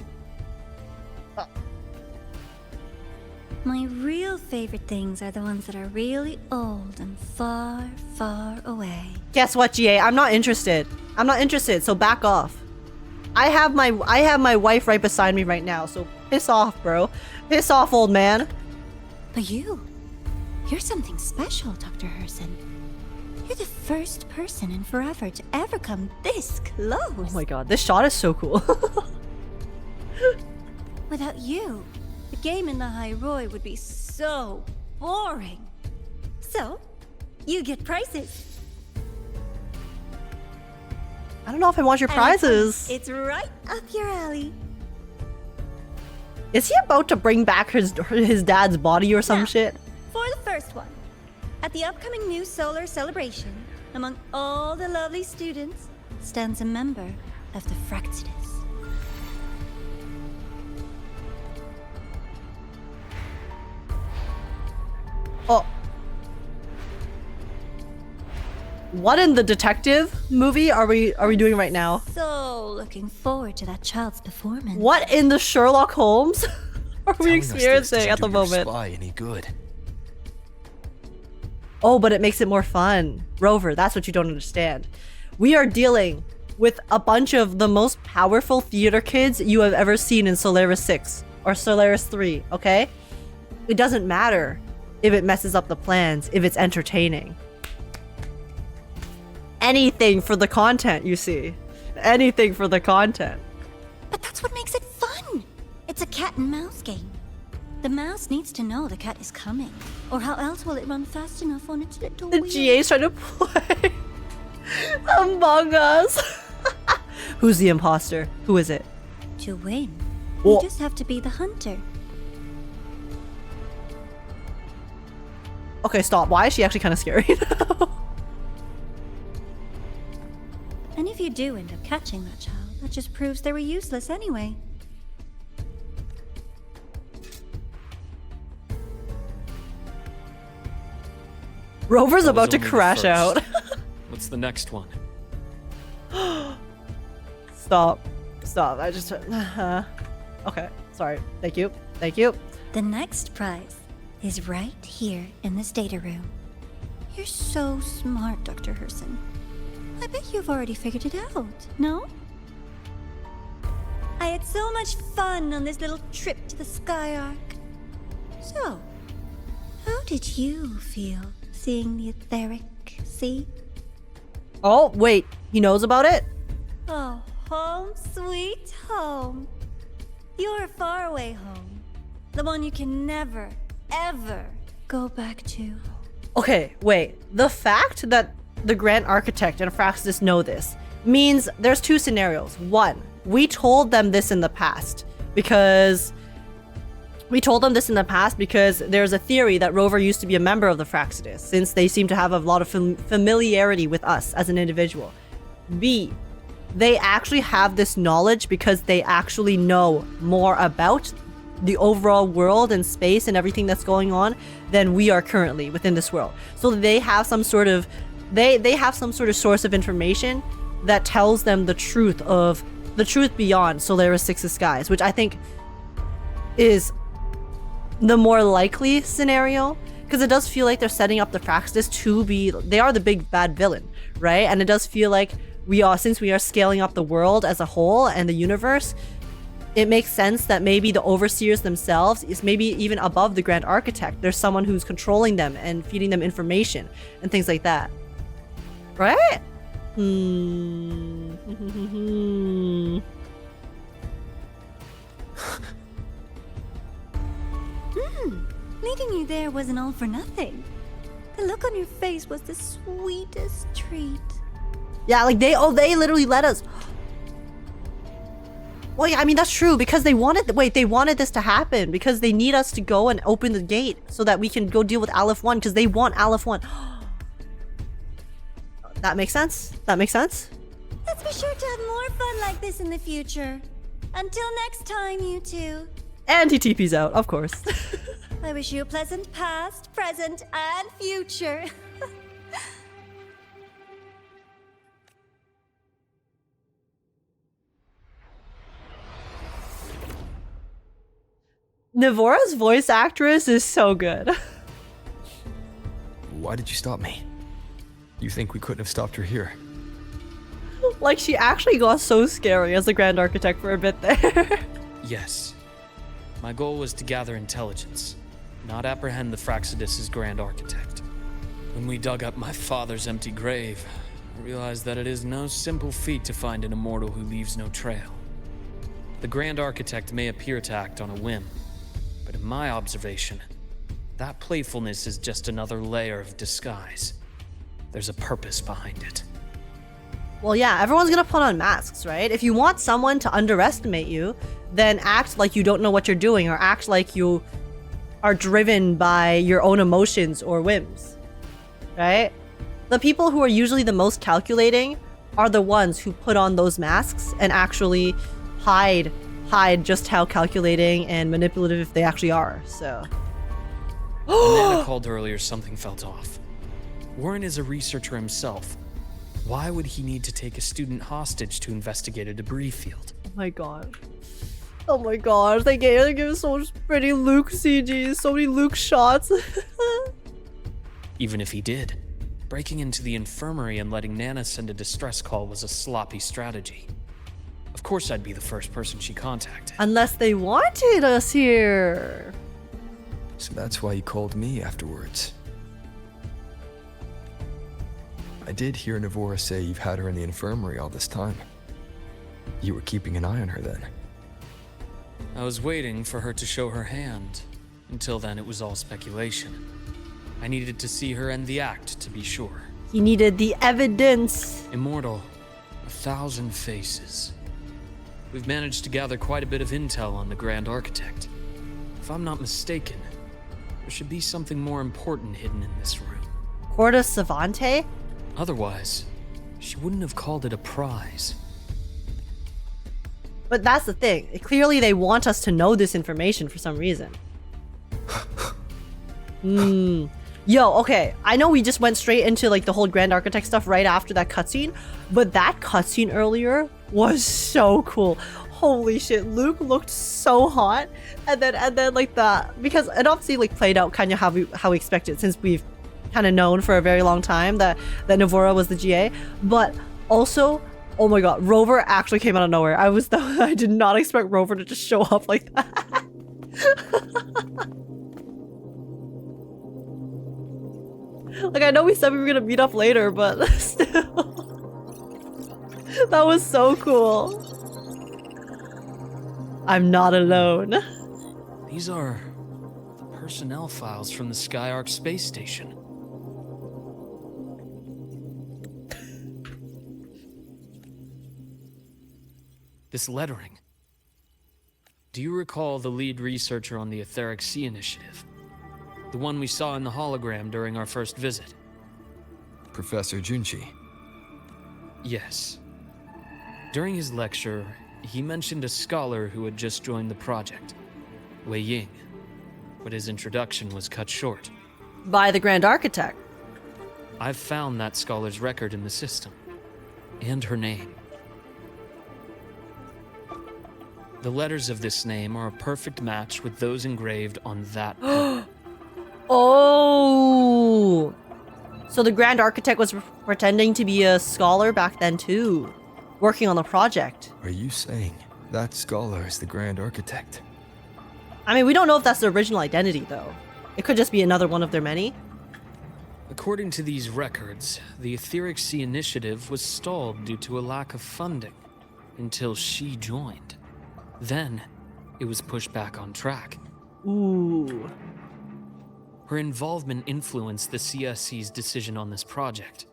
My real favorite things are the ones that are really old and far, far away. Guess what, GA? I'm not interested. I'm not interested, so back off. I have my wife right beside me right now, so piss off, bro. Piss off, old man. But you're something special, Dr. Herssen. You're the first person in forever to ever come this close. Oh my god, this shot is so cool. Without you, the game in the High Roy would be so boring. So, you get prizes. I don't know if I want your prizes. It's right up your alley. Is he about to bring back his dad's body or some shit? For the first one, at the upcoming new solar celebration, among all the lovely students, stands a member of the Fraxidus. Oh. What in the detective movie are we doing right now? So looking forward to that child's performance. What in the Sherlock Holmes are we experiencing at the moment? Spy any good? Oh, but it makes it more fun. Rover, that's what you don't understand. We are dealing with a bunch of the most powerful theater kids you have ever seen in Solaris 6 or Solaris 3, okay? It doesn't matter if it messes up the plans, if it's entertaining. Anything for the content, you see. Anything for the content. But that's what makes it fun. It's a cat and mouse game. The mouse needs to know the cat is coming, or how else will it run fast enough on its little The wheel? GA's trying to play Among Us. Who's the imposter? Who is it? To win, Whoa. you just have to be the hunter. Okay, stop. Why is she actually kind of scary now? And if you do end up catching that child, that just proves they were useless anyway. Rover's That was about to only the crash first. out. What's the next one? Stop. I just... okay, sorry. Thank you. The next prize is right here in this data room. You're so smart, Dr. Herssen. I bet you've already figured it out, no? I had so much fun on this little trip to the Sky Arc. So, how did you feel seeing the etheric sea? Oh, wait. He knows about it? Oh, home sweet home. Your faraway home. The one you can never, ever go back to. Okay, wait. The fact that the Grand Architect and Fraxis know this means there's two scenarios. One, we told them this in the past because there's a theory that Rover used to be a member of the Fraxis, since they seem to have a lot of familiarity with us as an individual. B, they actually have this knowledge because they actually know more about the overall world and space and everything that's going on than we are currently within this world. So they have some sort of source of information that tells them the truth beyond Solaris 6's skies, which I think is the more likely scenario, because it does feel like they're setting up the Fraxis to be, they are the big bad villain, right? And it does feel like since we are scaling up the world as a whole and the universe, it makes sense that maybe the overseers themselves is maybe even above the Grand Architect. There's someone who's controlling them and feeding them information and things like that. Right? Meeting you there wasn't all for nothing. The look on your face was the sweetest treat. Yeah, like they literally let us. Well, yeah, I mean, that's true, because they wanted this to happen because they need us to go and open the gate so that we can go deal with Aleph 1, because they want Aleph 1. That makes sense? Let's be sure to have more fun like this in the future. Until next time, you two. And he TP's out, of course. I wish you a pleasant past, present, and future. Navora's voice actress is so good. Why did you stop me? You think we couldn't have stopped her here? Like, she actually got so scary as the Grand Architect for a bit there. Yes. My goal was to gather intelligence, not apprehend the Fraxidus' Grand Architect. When we dug up my father's empty grave, I realized that it is no simple feat to find an immortal who leaves no trail. The Grand Architect may appear to act on a whim, but in my observation, that playfulness is just another layer of disguise. There's a purpose behind it. Well, yeah, everyone's gonna put on masks, right? If you want someone to underestimate you, then act like you don't know what you're doing, or act like you are driven by your own emotions or whims, right? The people who are usually the most calculating are the ones who put on those masks and actually hide just how calculating and manipulative they actually are, so. When Nana called earlier, something felt off. Warren is a researcher himself. Why would he need to take a student hostage to investigate a debris field? Oh my god. Oh my god, they gave so much pretty Luuk CGs, so many Luuk shots. Even if he did, breaking into the infirmary and letting Nana send a distress call was a sloppy strategy. Of course I'd be the first person she contacted. Unless they wanted us here. So that's why you called me afterwards. I did hear Navora say you've had her in the infirmary all this time. You were keeping an eye on her then. I was waiting for her to show her hand. Until then, it was all speculation. I needed to see her end the act to be sure. He needed the evidence. Immortal, 1,000 faces. We've managed to gather quite a bit of intel on the Grand Architect. If I'm not mistaken, there should be something more important hidden in this room. Corda Savante? Otherwise, she wouldn't have called it a prize. But that's the thing. Clearly they want us to know this information for some reason. Yo, okay. I know we just went straight into like the whole Grand Architect stuff right after that cutscene, but that cutscene earlier was so cool. Holy shit, Luuk looked so hot. And then like because it obviously like played out kind of how we expected, since we've kind of known for a very long time that Navora was the GA. But also, oh my god, Rover actually came out of nowhere. I did not expect Rover to just show up like that. Like, I know we said we were gonna meet up later, but still. That was so cool. I'm not alone. These are the personnel files from the Skyark space station. This lettering. Do you recall the lead researcher on the Etheric Sea Initiative? The one we saw in the hologram during our first visit? Professor Junchi. Yes. During his lecture, he mentioned a scholar who had just joined the project, Wei Ying, but his introduction was cut short. By the Grand Architect. I've found that scholar's record in the system, and her name. The letters of this name are a perfect match with those engraved on that pin. Oh! So the Grand Architect was pretending to be a scholar back then too, working on the project. Are you saying that scholar is the Grand Architect? I mean, we don't know if that's the original identity though. It could just be another one of their many. According to these records, the Etheric Sea Initiative was stalled due to a lack of funding until she joined. Then, it was pushed back on track. Ooh. Her involvement influenced the CSC's decision on this project.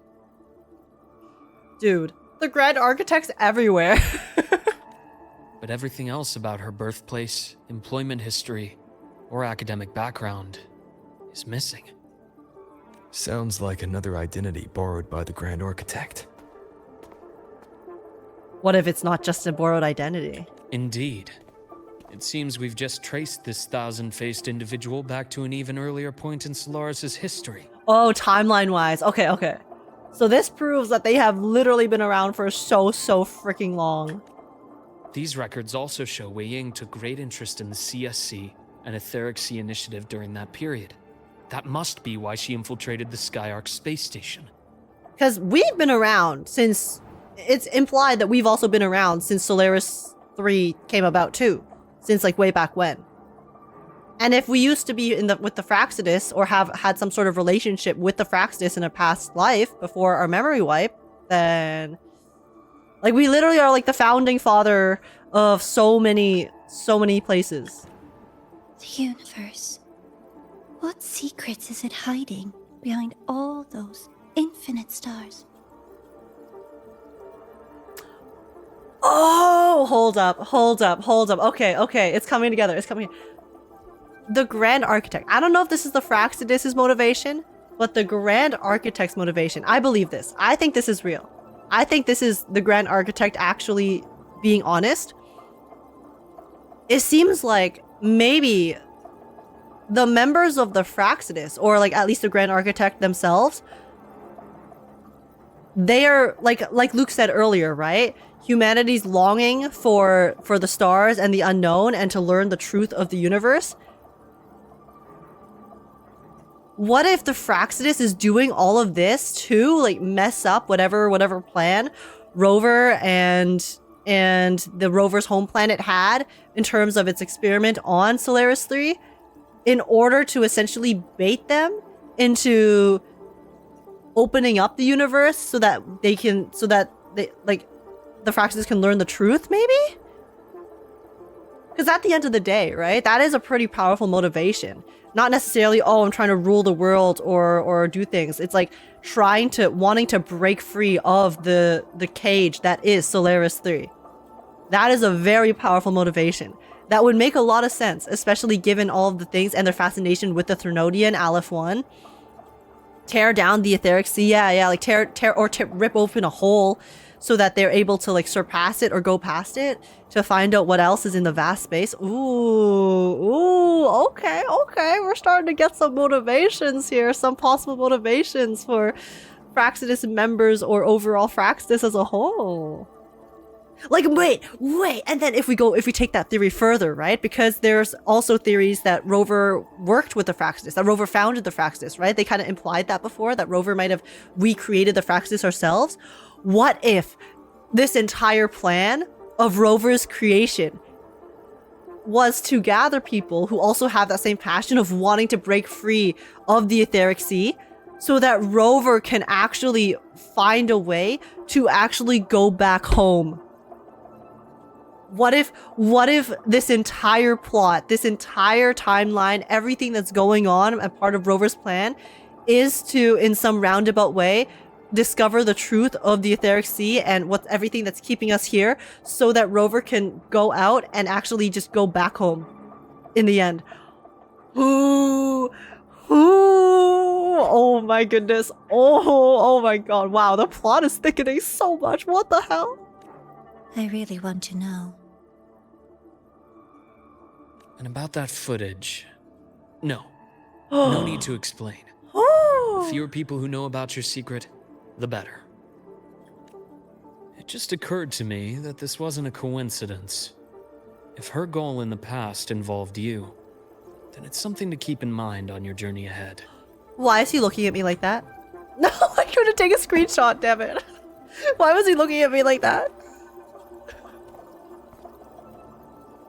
Dude, the Grand Architect's everywhere. But everything else about her birthplace, employment history, or academic background is missing. Sounds like another identity borrowed by the Grand Architect. What if it's not just a borrowed identity? Indeed. It seems we've just traced this thousand-faced individual back to an even earlier point in Solaris' history. Oh, timeline-wise. Okay. So this proves that they have literally been around for so freaking long. These records also show Wei Ying took great interest in the CSC and Etheric Sea Initiative during that period. That must be why she infiltrated the Skyark space station. Because we've been around since... It's implied that we've also been around since Solaris 3 came about too. Since like way back when. And if we used to be with the Fraxidus, or have had some sort of relationship with the Fraxidus in a past life before our memory wipe, then like we literally are like the founding father of so many places. The universe. What secrets is it hiding behind all those infinite stars? Oh, hold up. Okay. It's coming together. The Grand Architect. I don't know if this is the Fraxidus' motivation, but the Grand Architect's motivation. I believe this. I think this is real. I think this is the Grand Architect actually being honest. It seems like maybe the members of the Fraxidus, or like at least the Grand Architect themselves, they are like Luuk said earlier, right? Humanity's longing for the stars and the unknown and to learn the truth of the universe. What if the Fraxidus is doing all of this to like mess up whatever plan Rover and the Rover's home planet had in terms of its experiment on Solaris 3 in order to essentially bait them into opening up the universe so that the Fraxidus can learn the truth, maybe? Because at the end of the day, right, that is a pretty powerful motivation. Not necessarily, oh, I'm trying to rule the world or do things. It's like wanting to break free of the cage that is Solaris 3. That is a very powerful motivation. That would make a lot of sense, especially given all of the things and their fascination with the Threnodian Aleph 1. Tear down the Etheric Sea, like rip open a hole so that they're able to like surpass it or go past it to find out what else is in the vast space. Ooh, okay. We're starting to get some motivations here, some possible motivations for Fraxidus members or overall Fraxidus as a whole. Like, wait, and then if we take that theory further, right? Because there's also theories that Rover worked with the Fraxis, that Rover founded the Fraxis, right? They kind of implied that before, that Rover might have recreated the Fraxis ourselves. What if this entire plan of Rover's creation was to gather people who also have that same passion of wanting to break free of the etheric sea, so that Rover can actually find a way to actually go back home? What if this entire plot, this entire timeline, everything that's going on and part of Rover's plan is to, in some roundabout way, discover the truth of the etheric sea and what's everything that's keeping us here, so that Rover can go out and actually just go back home in the end. Ooh, oh my goodness. Oh my god. Wow, the plot is thickening so much. What the hell? I really want to know. And about that footage, no need to explain. The fewer people who know about your secret, the better. It just occurred to me that this wasn't a coincidence. If her goal in the past involved you, then it's something to keep in mind on your journey ahead. Why is he looking at me like that? No, I couldn't take a screenshot, damn it. Why was he looking at me like that?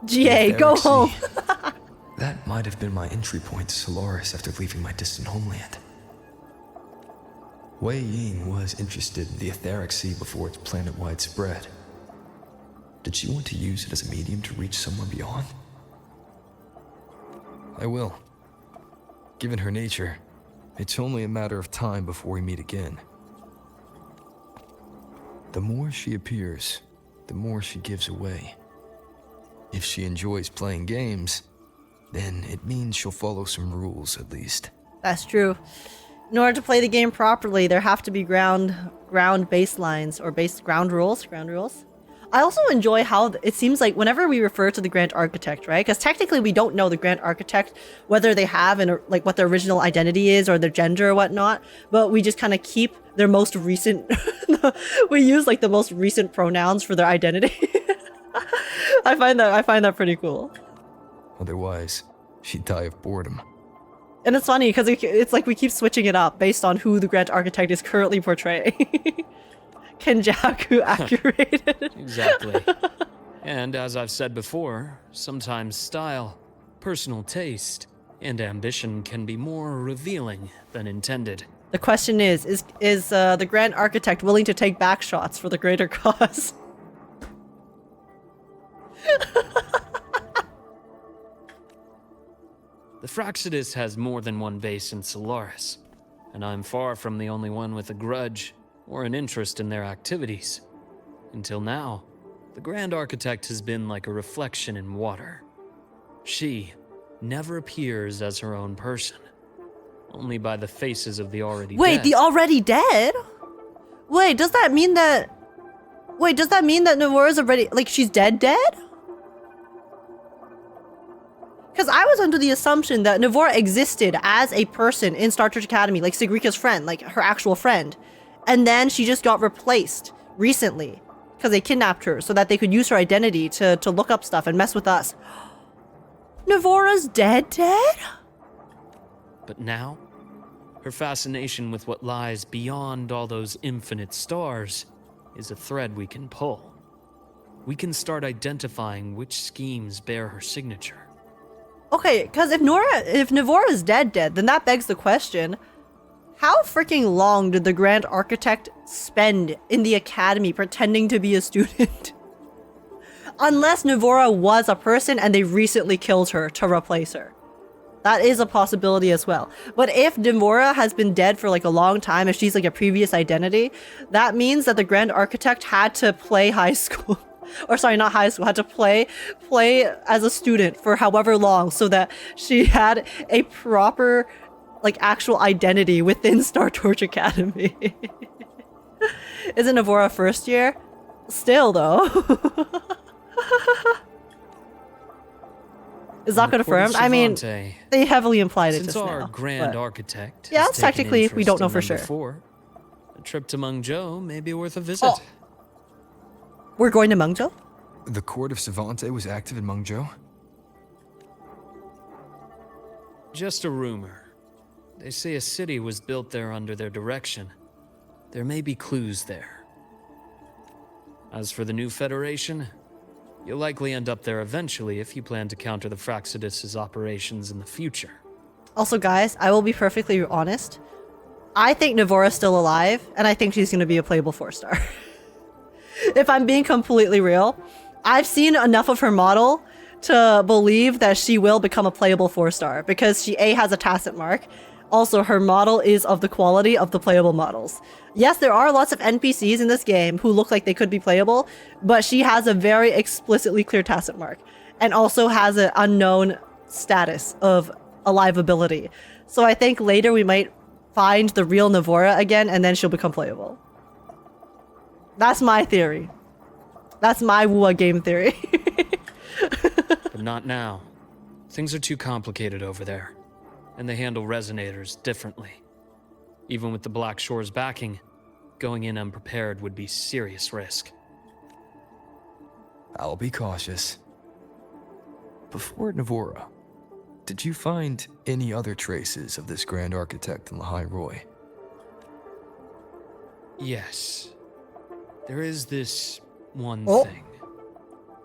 GA, go home. That might have been my entry point to Solaris after leaving my distant homeland. Wei Ying was interested in the etheric sea before its planet-wide spread. Did she want to use it as a medium to reach somewhere beyond? I will. Given her nature, it's only a matter of time before we meet again. The more she appears, the more she gives away. If she enjoys playing games, then it means she'll follow some rules at least. That's true. In order to play the game properly, there have to be ground baselines or ground rules. I also enjoy how it seems like whenever we refer to the Grand Architect, right? Because technically we don't know the Grand Architect, whether they have like what their original identity is or their gender or whatnot, but we just kind of keep their most recent, we use like the most recent pronouns for their identity. I find that pretty cool. Otherwise, she'd die of boredom. And it's funny because it's like we keep switching it up based on who the Grand Architect is currently portraying. Kenjaku accurate. Exactly. And as I've said before, sometimes style, personal taste, and ambition can be more revealing than intended. The question is the Grand Architect willing to take back shots for the greater cause? The Fraxidus has more than one base in Solaris, and I'm far from the only one with a grudge or an interest in their activities. Until now, the Grand Architect has been like a reflection in water. She never appears as her own person, only by the faces of the already dead. Wait, the already dead? Wait, does that mean that Navora's already, like, she's dead? Because I was under the assumption that Navora existed as a person in Startorch Academy, like Sigrika's friend, like her actual friend. And then she just got replaced recently because they kidnapped her so that they could use her identity to look up stuff and mess with us. Navora's dead? But now, her fascination with what lies beyond all those infinite stars is a thread we can pull. We can start identifying which schemes bear her signature. Okay, because if Navora's dead, then that begs the question, how freaking long did the Grand Architect spend in the academy pretending to be a student? Unless Navora was a person and they recently killed her to replace her. That is a possibility as well. But if Navora has been dead for like a long time, if she's like a previous identity, that means that the Grand Architect had to play high school. Or sorry, not high school, had to play as a student for however long so that she had a proper, like, actual identity within Startorch Academy. Isn't Navora first year? Still, though. Is that confirmed? I mean, they heavily implied it just now. Since our Grand Architect yeah, has technically, taken we don't know interest for in sure. them before, a trip to Mungjo may be worth a visit. We're going to Mengzhou? The court of Savante was active in Mengzhou? Just a rumor. They say a city was built there under their direction. There may be clues there. As for the new Federation, you'll likely end up there eventually if you plan to counter the Fraxidus' operations in the future. Also, guys, I will be perfectly honest. I think Navora's still alive, and I think she's going to be a playable 4-star. If I'm being completely real, I've seen enough of her model to believe that she will become a playable 4-star because she A, has a tacit mark. Also, her model is of the quality of the playable models. Yes, there are lots of NPCs in this game who look like they could be playable, but she has a very explicitly clear tacit mark and also has an unknown status of alive ability. So I think later we might find the real Navora again and then she'll become playable. That's my theory. That's my wuwa game theory. But not now. Things are too complicated over there, and they handle Resonators differently. Even with the Black Shore's backing, going in unprepared would be serious risk. I'll be cautious. Before Navora, did you find any other traces of this Grand Architect in Lehigh Roy? Yes. There is this one Oh. thing.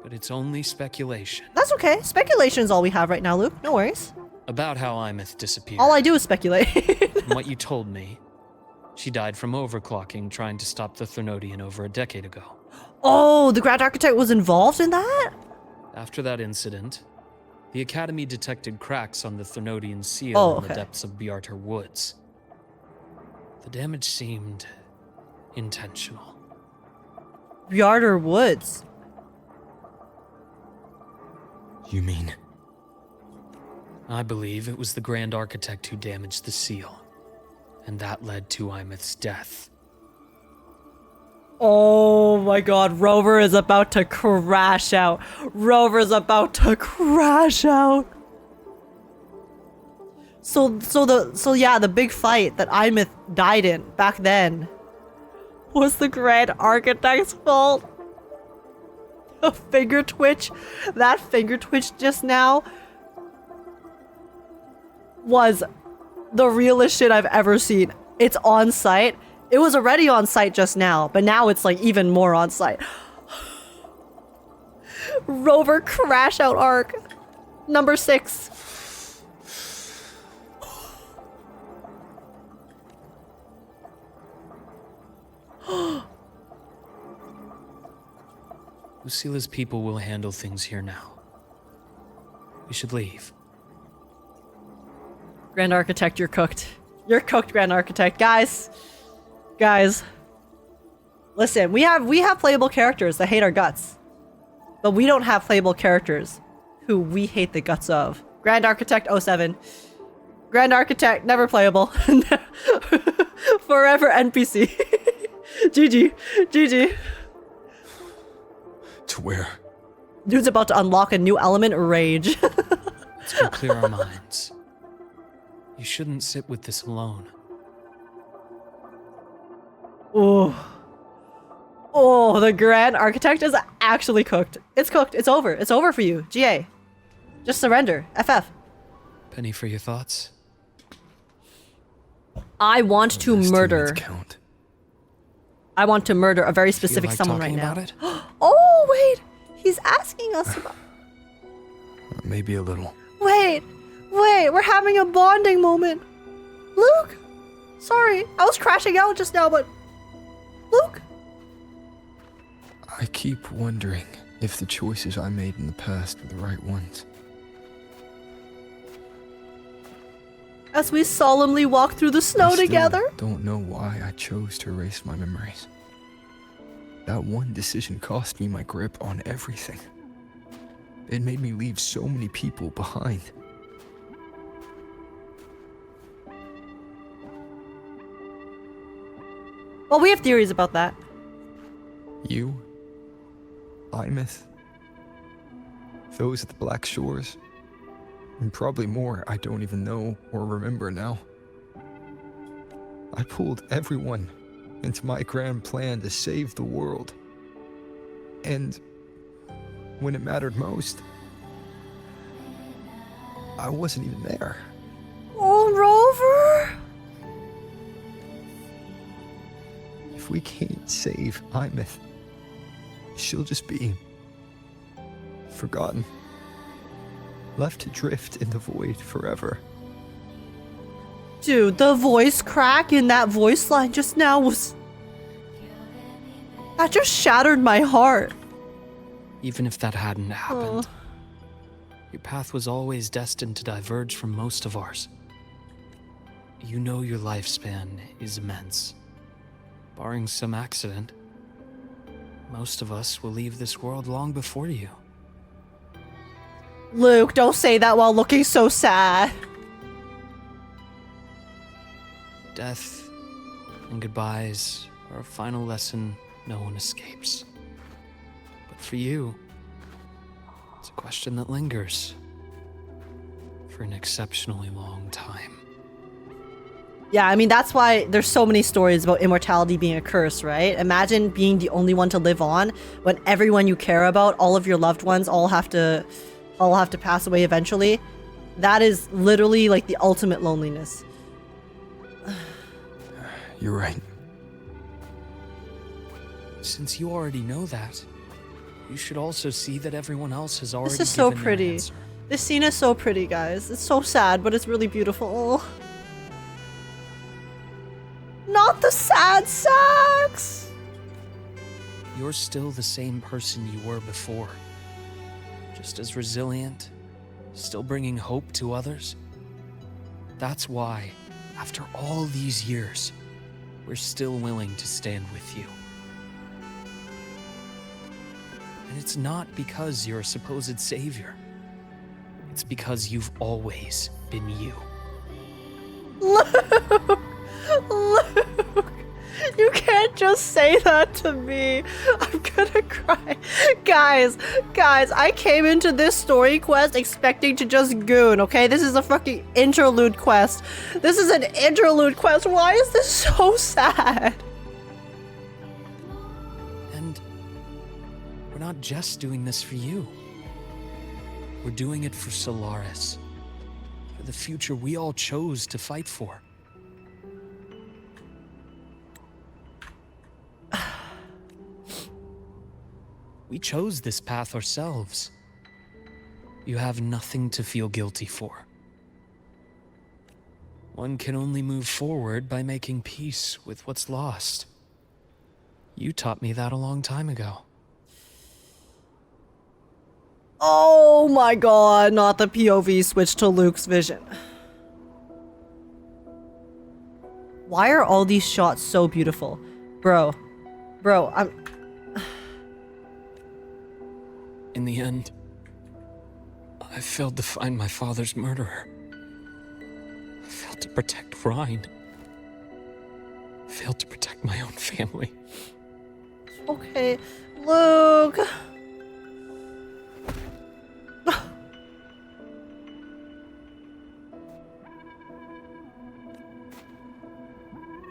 But it's only speculation. That's okay. Speculation is all we have right now, Luke. No worries. About how Aemeath disappeared. All I do is speculate. From what you told me, she died from overclocking trying to stop the Threnodian over a decade ago. Oh, the Grand Architect was involved in that? After that incident, the Academy detected cracks on the Threnodian seal Oh, in the okay. depths of Biarter Woods. The damage seemed intentional. Biarter Woods. You mean? I believe it was the Grand Architect who damaged the seal, and that led to Aemeath's death. Oh my god, Rover is about to crash out. Rover's about to crash out. So the big fight that Aemeath died in back then was the Grand Architect's fault. A finger twitch. That finger twitch just now was the realest shit I've ever seen. It's on site. It was already on site just now, but now it's like even more on site. Rover crash out arc. Number 6. Lucilla's people will handle things here now. We should leave. Grand Architect, you're cooked. You're cooked, Grand Architect. Guys. Listen, we have playable characters that hate our guts. But we don't have playable characters who we hate the guts of. Grand Architect 07. Grand Architect, never playable. Forever NPC. GG. To where? Dude's about to unlock a new element, rage. Let's go clear our minds. You shouldn't sit with this alone. Oh, the Grand Architect is actually cooked. It's cooked. It's over. It's over for you. GA. Just surrender. FF. Penny for your thoughts? I want to There's murder. 2 minutes count. I want to murder a very Feel specific like someone right talking now. about it? Oh, wait. He's asking us about... Maybe a little. Wait. We're having a bonding moment. Luke. Sorry. I was crashing out just now, but... Luke. I keep wondering if the choices I made in the past were the right ones. As we solemnly walk through the snow I still together. don't know why I chose to erase my memories. That one decision cost me my grip on everything. It made me leave so many people behind. Well, we have theories about that. You, Aemeath, those at the Black Shores, and probably more I don't even know or remember now. I pulled everyone into my grand plan to save the world. And when it mattered most, I wasn't even there. Oh, Rover! If we can't save Aemeath, she'll just be forgotten, left to drift in the void forever. Dude, the voice crack in that voice line just now was... That just shattered my heart. Even if that hadn't happened, your path was always destined to diverge from most of ours. You know your lifespan is immense. Barring some accident, most of us will leave this world long before you. Luke, don't say that while looking so sad. Death and goodbyes are a final lesson no one escapes. But for you, it's a question that lingers for an exceptionally long time. Yeah, I mean, that's why there's so many stories about immortality being a curse, right? Imagine being the only one to live on when everyone you care about, all of your loved ones, all have to pass away eventually. That is literally like the ultimate loneliness. You're right. Since you already know that, you should also see that everyone else has already This is so given their pretty. answer. This scene is so pretty, guys. It's so sad, but it's really beautiful. Not the sad sax! You're still the same person you were before. Just as resilient, still bringing hope to others. That's why, after all these years, we're still willing to stand with you. And it's not because you're a supposed savior. It's because you've always been you. Luke! Luke! You can't just say that to me. I'm gonna cry. Guys, I came into this story quest expecting to just goon, okay? This is a fucking interlude quest. This is an interlude quest. Why is this so sad? And we're not just doing this for you. We're doing it for Solaris. For the future we all chose to fight for. We chose this path ourselves. You have nothing to feel guilty for. One can only move forward by making peace with what's lost. You taught me that a long time ago. Oh my god, not the POV switch to Luke's vision. Why are all these shots so beautiful? Bro, In the end, I failed to find my father's murderer. I failed to protect Rhine. I failed to protect my own family. Okay, Luke.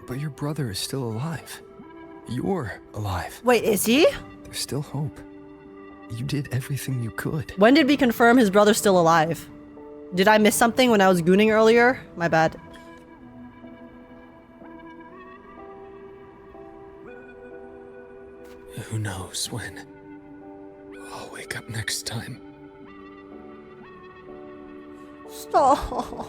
But your brother is still alive. You're alive. Wait, is he? There's still hope. You did everything you could. When did we confirm his brother's still alive? Did I miss something when I was gooning earlier? My bad. Who knows when I'll wake up next time. Stop.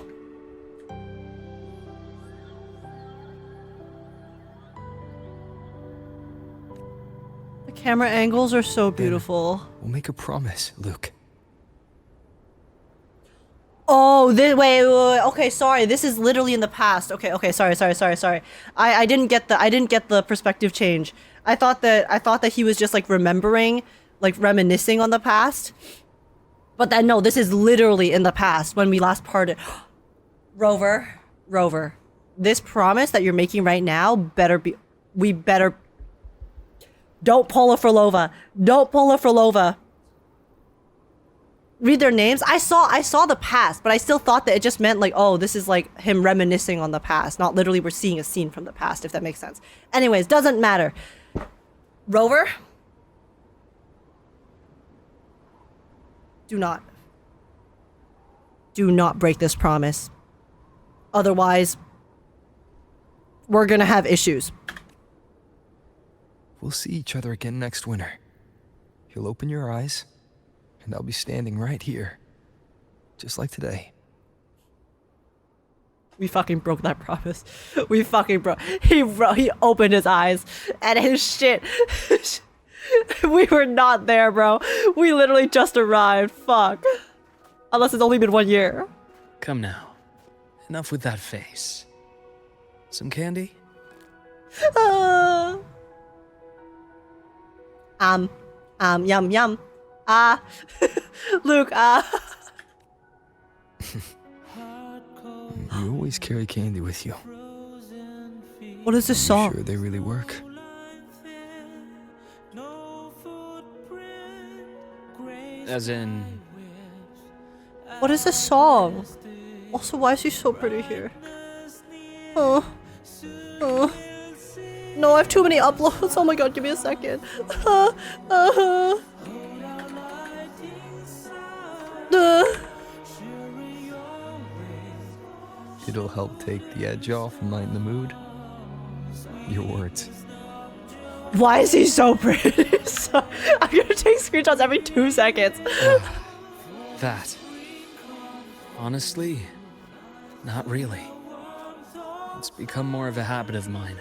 The camera angles are so beautiful. We'll make a promise, Luke. Oh, wait. Okay, sorry. This is literally in the past. Okay. Sorry. I didn't get the perspective change. I thought that he was just like remembering, like reminiscing on the past. But then no, this is literally in the past when we last parted. Rover. This promise that you're making right now better be. We better. Don't pull a Frolova. Read their names. I saw the past, but I still thought that it just meant like, oh, this is like him reminiscing on the past, not literally we're seeing a scene from the past, if that makes sense. Anyways, doesn't matter. Rover, Do not break this promise. Otherwise, we're gonna have issues. We'll see each other again next winter. You'll open your eyes, and I'll be standing right here. Just like today. We fucking broke that promise. We fucking broke. He opened his eyes, and his shit. We were not there, bro. We literally just arrived. Fuck. Unless it's only been 1 year. Come now. Enough with that face. Some candy? Yum, yum. Luuk, You always carry candy with you. What is this song? Sure they really work? As in... What is this song? Also, why is he so pretty here? Oh. No, I have too many uploads. Oh my god, give me a second. It'll help take the edge off and lighten the mood. Your words. Why is he so pretty? I'm gonna take screenshots every 2 seconds. That. Honestly, not really. It's become more of a habit of mine.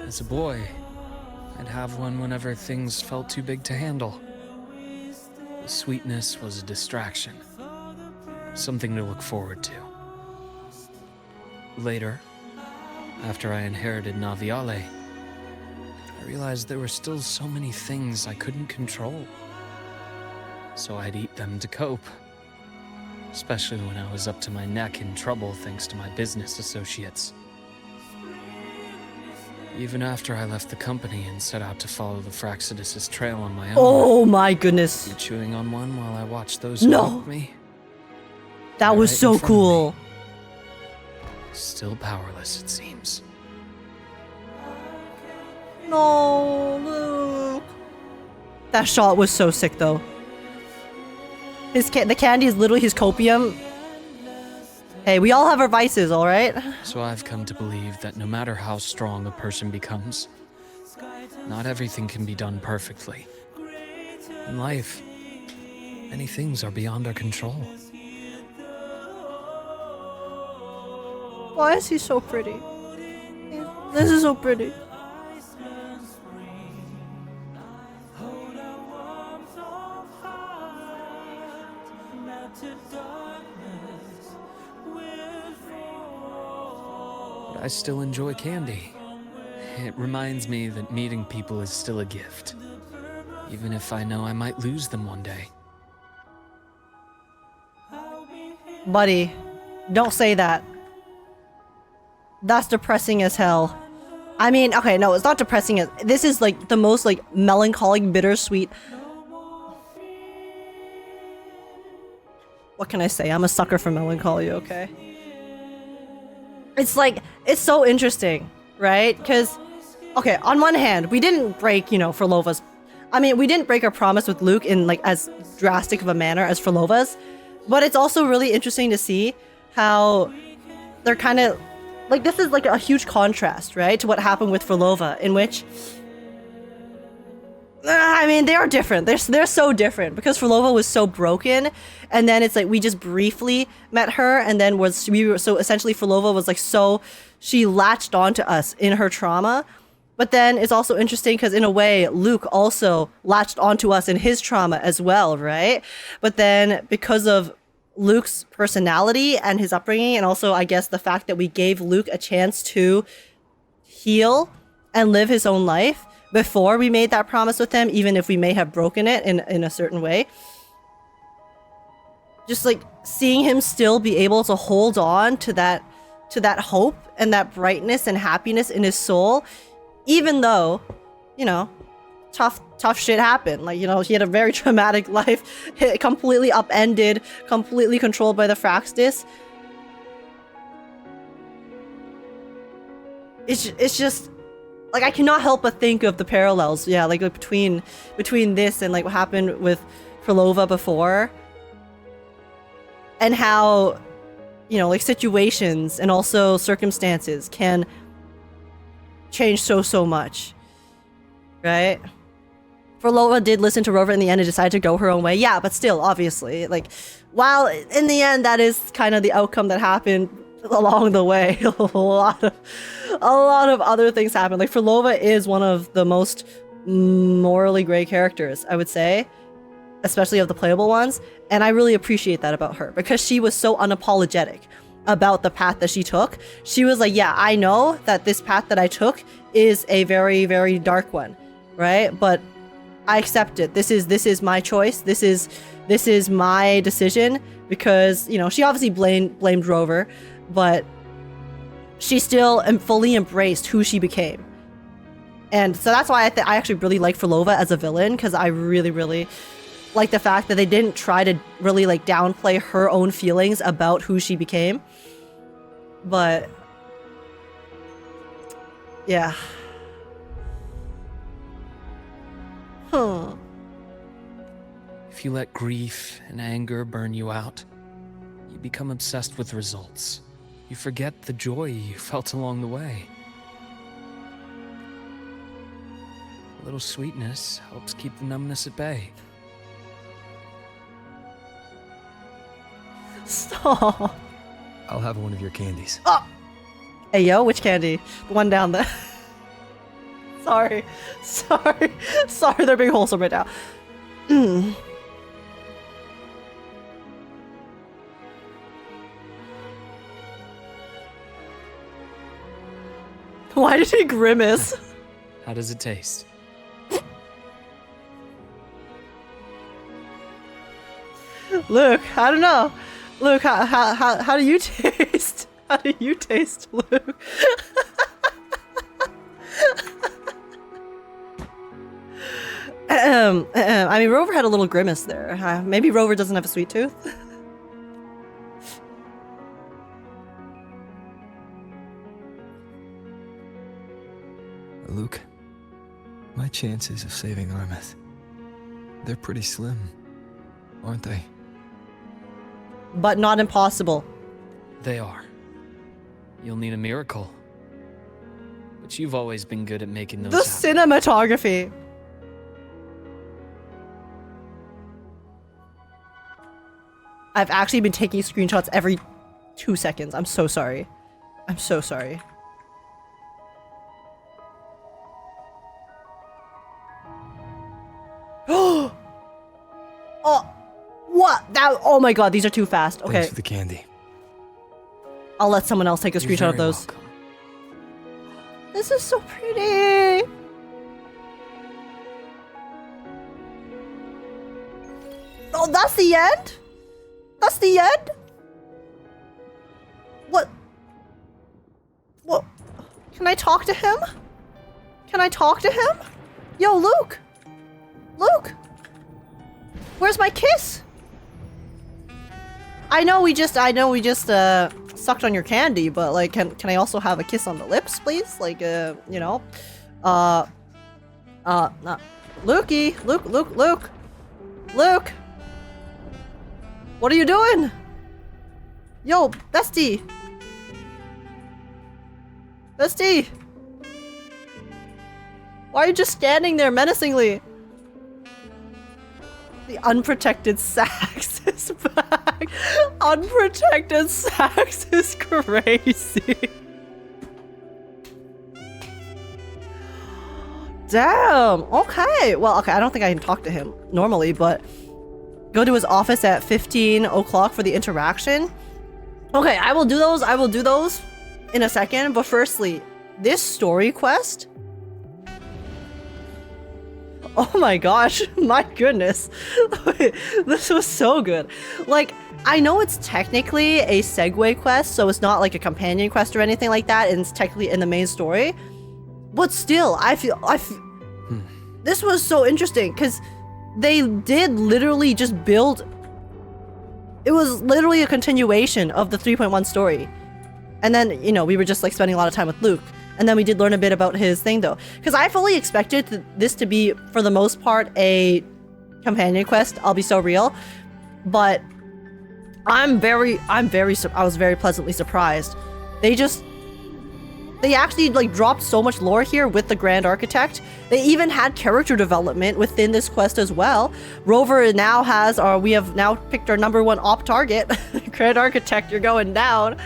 As a boy, I'd have one whenever things felt too big to handle. The sweetness was a distraction. Something to look forward to. Later, after I inherited Naviale, I realized there were still so many things I couldn't control. So I'd eat them to cope. Especially when I was up to my neck in trouble thanks to my business associates. Even after I left the company and set out to follow the Fraxidus' trail on my own. Oh my goodness. You chewing on one while I watched those who helped me? That was right so cool. Still powerless, it seems. No, Luuk. That shot was so sick, though. The candy is literally his copium. Hey, we all have our vices, all right? So I've come to believe that no matter how strong a person becomes, not everything can be done perfectly. In life, many things are beyond our control. Why is he so pretty? This is so pretty. But I still enjoy candy. It reminds me that meeting people is still a gift, even if I know I might lose them one day. Buddy, don't say that. That's depressing as hell. I mean, okay, no, it's not depressing. This is like the most like melancholic, bittersweet. What can I say? I'm a sucker for melancholy, okay? It's like, it's so interesting, right? Because, okay, on one hand, we didn't break, Frolova's. I mean, we didn't break our promise with Luuk in like as drastic of a manner as Frolova's. But it's also really interesting to see how they're kind of like, this is like a huge contrast, right, to what happened with Frolova, in which, I mean, they are different. They're so different because Frolova was so broken, and then it's like we just briefly met her, and then so essentially Frolova was like she latched onto us in her trauma. But then it's also interesting because in a way, Luuk also latched onto us in his trauma as well, right? But then because of Luke's personality and his upbringing, and also I guess the fact that we gave Luuk a chance to heal and live his own life before we made that promise with him, even if we may have broken it in a certain way. Just like seeing him still be able to hold on to that hope and that brightness and happiness in his soul, even though, tough shit happened. Like, he had a very traumatic life, completely upended, completely controlled by the Fraxidus. It's just, like I cannot help but think of the parallels, yeah, like between this and like what happened with Frolova before, and how, you know, like situations and also circumstances can change so much, right? Frolova did listen to Rover in the end and decided to go her own way, yeah, but still, obviously, like, while in the end that is kind of the outcome that happened along the way, a lot of other things happen. Like Frolova is one of the most morally gray characters, I would say, especially of the playable ones, and I really appreciate that about her because she was so unapologetic about the path that she took. She was like, yeah, I know that this path that I took is a very, very dark one, right? But I accept it. This is my choice. This is my decision, because, you know, she obviously blamed Rover, but she still fully embraced who she became. And so that's why I actually really like Frolova as a villain, because I really like the fact that they didn't try to really like downplay her own feelings about who she became. But yeah. If you let grief and anger burn you out, you become obsessed with results. You forget the joy you felt along the way. A little sweetness helps keep the numbness at bay. Stop. I'll have one of your candies. Oh! Hey yo, which candy? The one down there. Sorry, they're being wholesome right now. Why did he grimace? How does it taste? Luke, I don't know. Luke, how do you taste? How do you taste, Luke? I mean, Rover had a little grimace there. Maybe Rover doesn't have a sweet tooth. Luke, my chances of saving Aemeath, they're pretty slim, aren't they? But not impossible. They are. You'll need a miracle. But you've always been good at making those The happen. cinematography. I've actually been taking screenshots every 2 seconds. I'm so sorry. I'm so sorry. Oh, what? Oh my god, these are too fast. Okay. Thanks for the candy. I'll let someone else take a You're screenshot of very those. welcome. This is so pretty. Oh, that's the end? That's the end? What? What? Can I talk to him? Can I talk to him? Yo, Luke! Luke! Where's my kiss? I know we just sucked on your candy, but like, can I also have a kiss on the lips, please? Like, you know, Lukey, Luke, what are you doing? Yo, bestie, why are you just standing there menacingly? The unprotected sax is back. Unprotected sax is crazy. Damn. Okay. Well, okay. I don't think I can talk to him normally, but go to his office at 15 o'clock for the interaction. Okay, I will do those. I will do those in a second. But firstly, this story quest. Oh my gosh, my goodness. This was so good. Like, I know it's technically a Segue quest, so it's not like a companion quest or anything like that, and it's technically in the main story. But still, I feel this was so interesting, because they did literally just build... It was literally a continuation of the 3.1 story. And then, you know, we were just like spending a lot of time with Luke. And then we did learn a bit about his thing though, because I fully expected this to be, for the most part, a companion quest. I'll be so real, but I was very pleasantly surprised. They actually like dropped so much lore here with the Grand Architect. They even had character development within this quest as well. Rover now has, or we have now picked our #1 op target. Grand Architect, you're going down.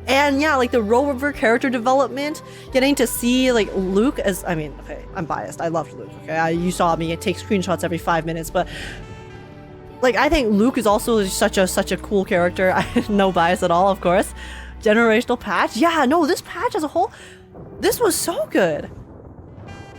And yeah, like the Rover character development, getting to see like Luuk as, I mean, okay, I'm biased. I loved Luuk, okay? You saw me take screenshots every 5 minutes, but like I think Luuk is also such a cool character. No bias at all, of course. Generational patch? Yeah, no, this patch as a whole, this was so good.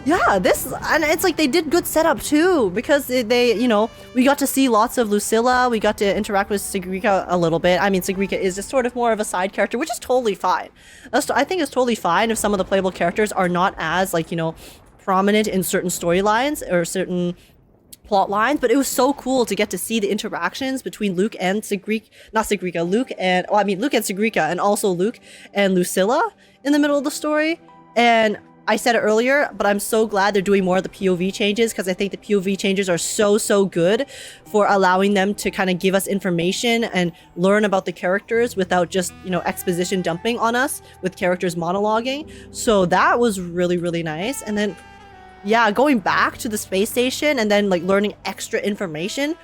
Yeah, and it's like they did good setup too, because they, you know, we got to see lots of Lucilla, we got to interact with Sigrika a little bit. I mean, Sigrika is just sort of more of a side character, which is totally fine. I think it's totally fine if some of the playable characters are not as, like, you know, prominent in certain storylines or certain plot lines, but it was so cool to get to see the interactions between Luuk and Luuk and Sigrika, and also Luuk and Lucilla in the middle of the story. And I said it earlier, but I'm so glad they're doing more of the POV changes, because I think the POV changes are so good for allowing them to kind of give us information and learn about the characters without just, you know, exposition dumping on us with characters monologuing. So that was really nice. And then yeah, going back to the space station and then like learning extra information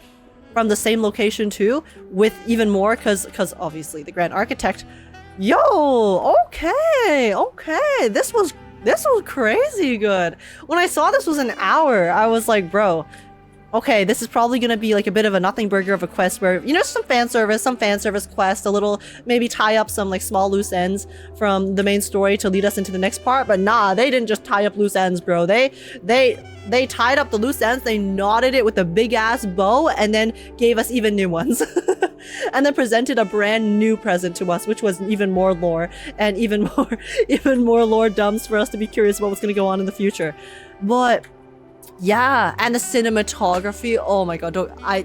from the same location too, with even more, because obviously the Grand Architect. Yo, okay, this was crazy good. When I saw this was an hour, I was like, bro, okay, this is probably gonna be like a bit of a nothing burger of a quest where, you know, some fan service quest, a little, maybe tie up some like small loose ends from the main story to lead us into the next part. But nah, they didn't just tie up loose ends, bro. They tied up the loose ends, they knotted it with a big ass bow, and then gave us even new ones. And then presented a brand new present to us, which was even more lore and even more lore dumps for us to be curious about what's gonna go on in the future. But yeah, and the cinematography, oh my god, I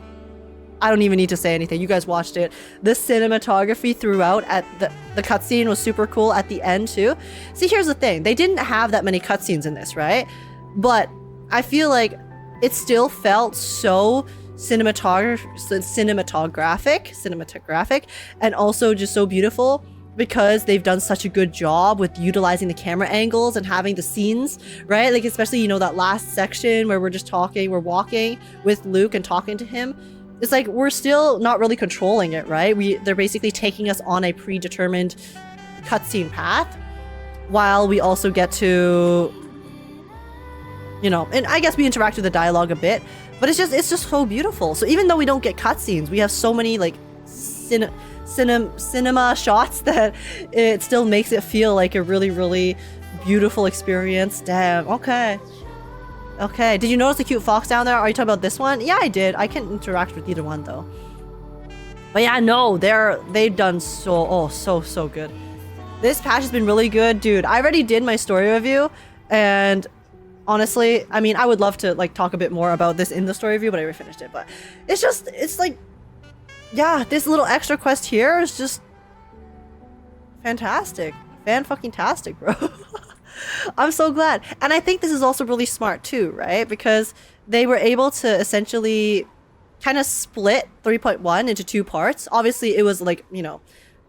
don't even need to say anything. You guys watched it. The cinematography throughout, at the cutscene was super cool at the end too. See, here's the thing. They didn't have that many cutscenes in this, right? But I feel like it still felt so cinematographic, and also just so beautiful, because they've done such a good job with utilizing the camera angles and having the scenes, right? Like, especially, you know, that last section where we're walking with Luuk and talking to him. It's like we're still not really controlling it, right? They're basically taking us on a predetermined cutscene path, while we also get to, you know, and I guess we interact with the dialogue a bit, but it's just so beautiful. So even though we don't get cutscenes, we have so many like cinema shots that it still makes it feel like a really beautiful experience. Damn. Okay, did you notice the cute fox down there? Are you talking about this one? Yeah, I did. I can't interact with either one though. But yeah, no, they've done so good. This patch has been really good, dude. I already did my story review, and honestly, I mean, I would love to like talk a bit more about this in the story review, but I already finished it. But it's like, yeah, this little extra quest here is just fantastic. Fan-fucking-tastic, bro. I'm so glad. And I think this is also really smart too, right? Because they were able to essentially kind of split 3.1 into 2 parts. Obviously, it was like, you know,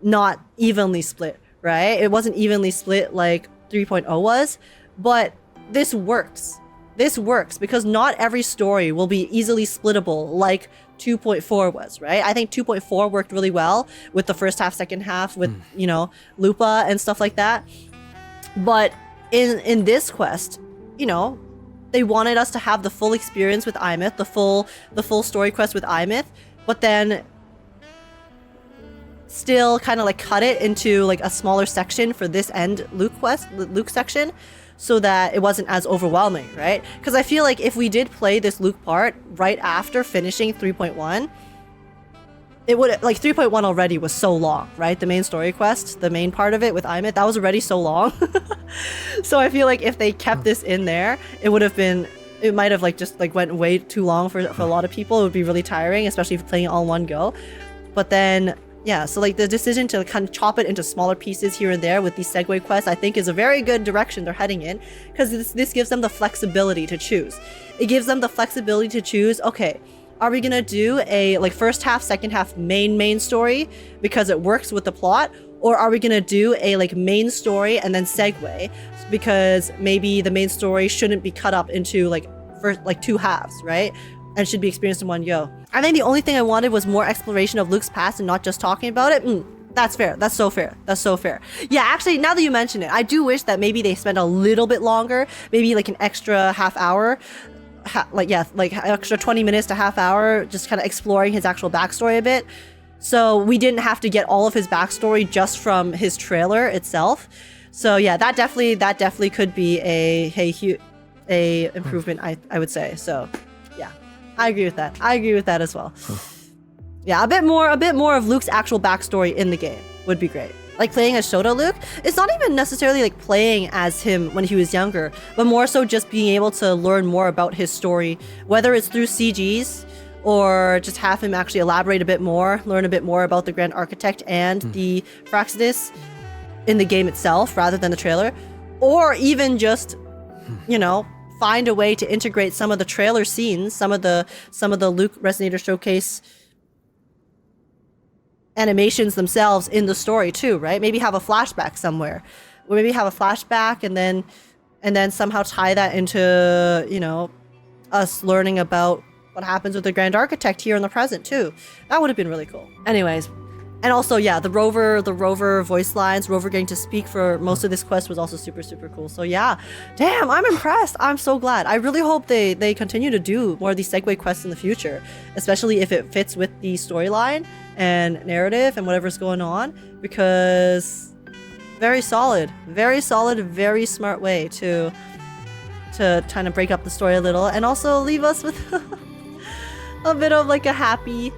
not evenly split, right? It wasn't evenly split like 3.0 was, but this works. This works because not every story will be easily splittable like 2.4 was, right? I think 2.4 worked really well with the first half, second half, with, you know, Lupa and stuff like that. But in this quest, you know, they wanted us to have the full experience with Aemeath, the full story quest with Aemeath, but then still kind of like cut it into like a smaller section for this end Luuk section, so that it wasn't as overwhelming, right? Because I feel like if we did play this Luuk part right after finishing 3.1, it would, like 3.1 already was so long, right? The main story quest, the main part of it with Aemeath, that was already so long. So I feel like if they kept this in there, it would have been, it might have like just like went way too long for a lot of people. It would be really tiring, especially if playing it all in one go. But then, yeah, so like the decision to kind of chop it into smaller pieces here and there with these segue quests, I think is a very good direction they're heading in, because this gives them the flexibility to choose. It gives them the flexibility to choose, okay, are we gonna do a like first half, second half main story because it works with the plot? Or are we gonna do a like main story and then segue because maybe the main story shouldn't be cut up into like first like 2 halves, right? And should be experienced in one go. I think the only thing I wanted was more exploration of Luke's past and not just talking about it. That's fair. That's so fair. That's so fair. Yeah, actually, now that you mention it, I do wish that maybe they spent a little bit longer, maybe like an extra half hour, like extra 20 minutes to half hour, just kind of exploring his actual backstory a bit. So we didn't have to get all of his backstory just from his trailer itself. So yeah, that definitely could be a improvement, I would say. So yeah, I agree with that. I agree with that as well. Yeah, a bit more of Luke's actual backstory in the game would be great. Like playing as Shoto Luke, it's not even necessarily like playing as him when he was younger, but more so just being able to learn more about his story, whether it's through CGs or just have him actually elaborate a bit more, learn a bit more about the Grand Architect and the Fraxidus in the game itself rather than the trailer, or even just, you know, find a way to integrate some of the trailer scenes, some of the Luuk Resonator Showcase animations themselves in the story too, right? Maybe have a flashback somewhere, or maybe have a flashback and then somehow tie that into, you know, us learning about what happens with the Grand Architect here in the present too. That would have been really cool. Anyways, and also yeah, the Rover voice lines, Rover getting to speak for most of this quest was also super cool. So yeah, damn, I'm impressed. I'm so glad. I really hope they continue to do more of these segue quests in the future, especially if it fits with the storyline and narrative and whatever's going on, because very solid, very smart way to kind of break up the story a little and also leave us with a bit of like a happy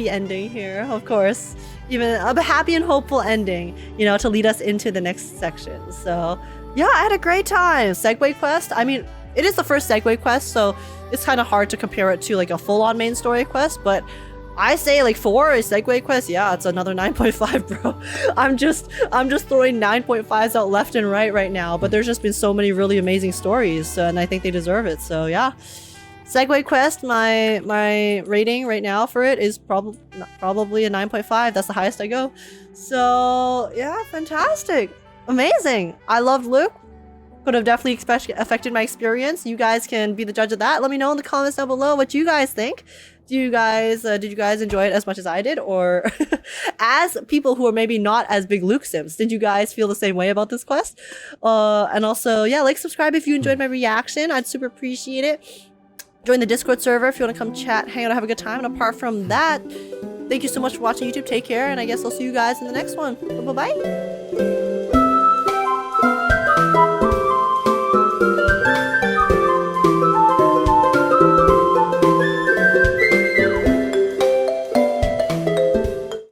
ending here, of course. Even a happy and hopeful ending, you know, to lead us into the next section. So yeah, I had a great time. Segue quest, I mean, it is the first segue quest, so it's kind of hard to compare it to like a full-on main story quest, but I say like for a segue quest, yeah, it's another 9.5, bro. I'm just throwing 9.5s out left and right now, but there's just been so many really amazing stories, and I think they deserve it. So yeah, segue quest, my rating right now for it is probably a 9.5. That's the highest I go. So yeah, fantastic, amazing. I loved Luuk. Could have definitely affected my experience. You guys can be the judge of that. Let me know in the comments down below what you guys think. Did you guys enjoy it as much as I did, or as people who are maybe not as big Luuk sims, did you guys feel the same way about this quest? And also, yeah, like, subscribe if you enjoyed my reaction. I'd super appreciate it. Join the Discord server if you want to come chat, hang out, have a good time. And apart from that, thank you so much for watching YouTube. Take care, and I guess I'll see you guys in the next one. Bye-bye.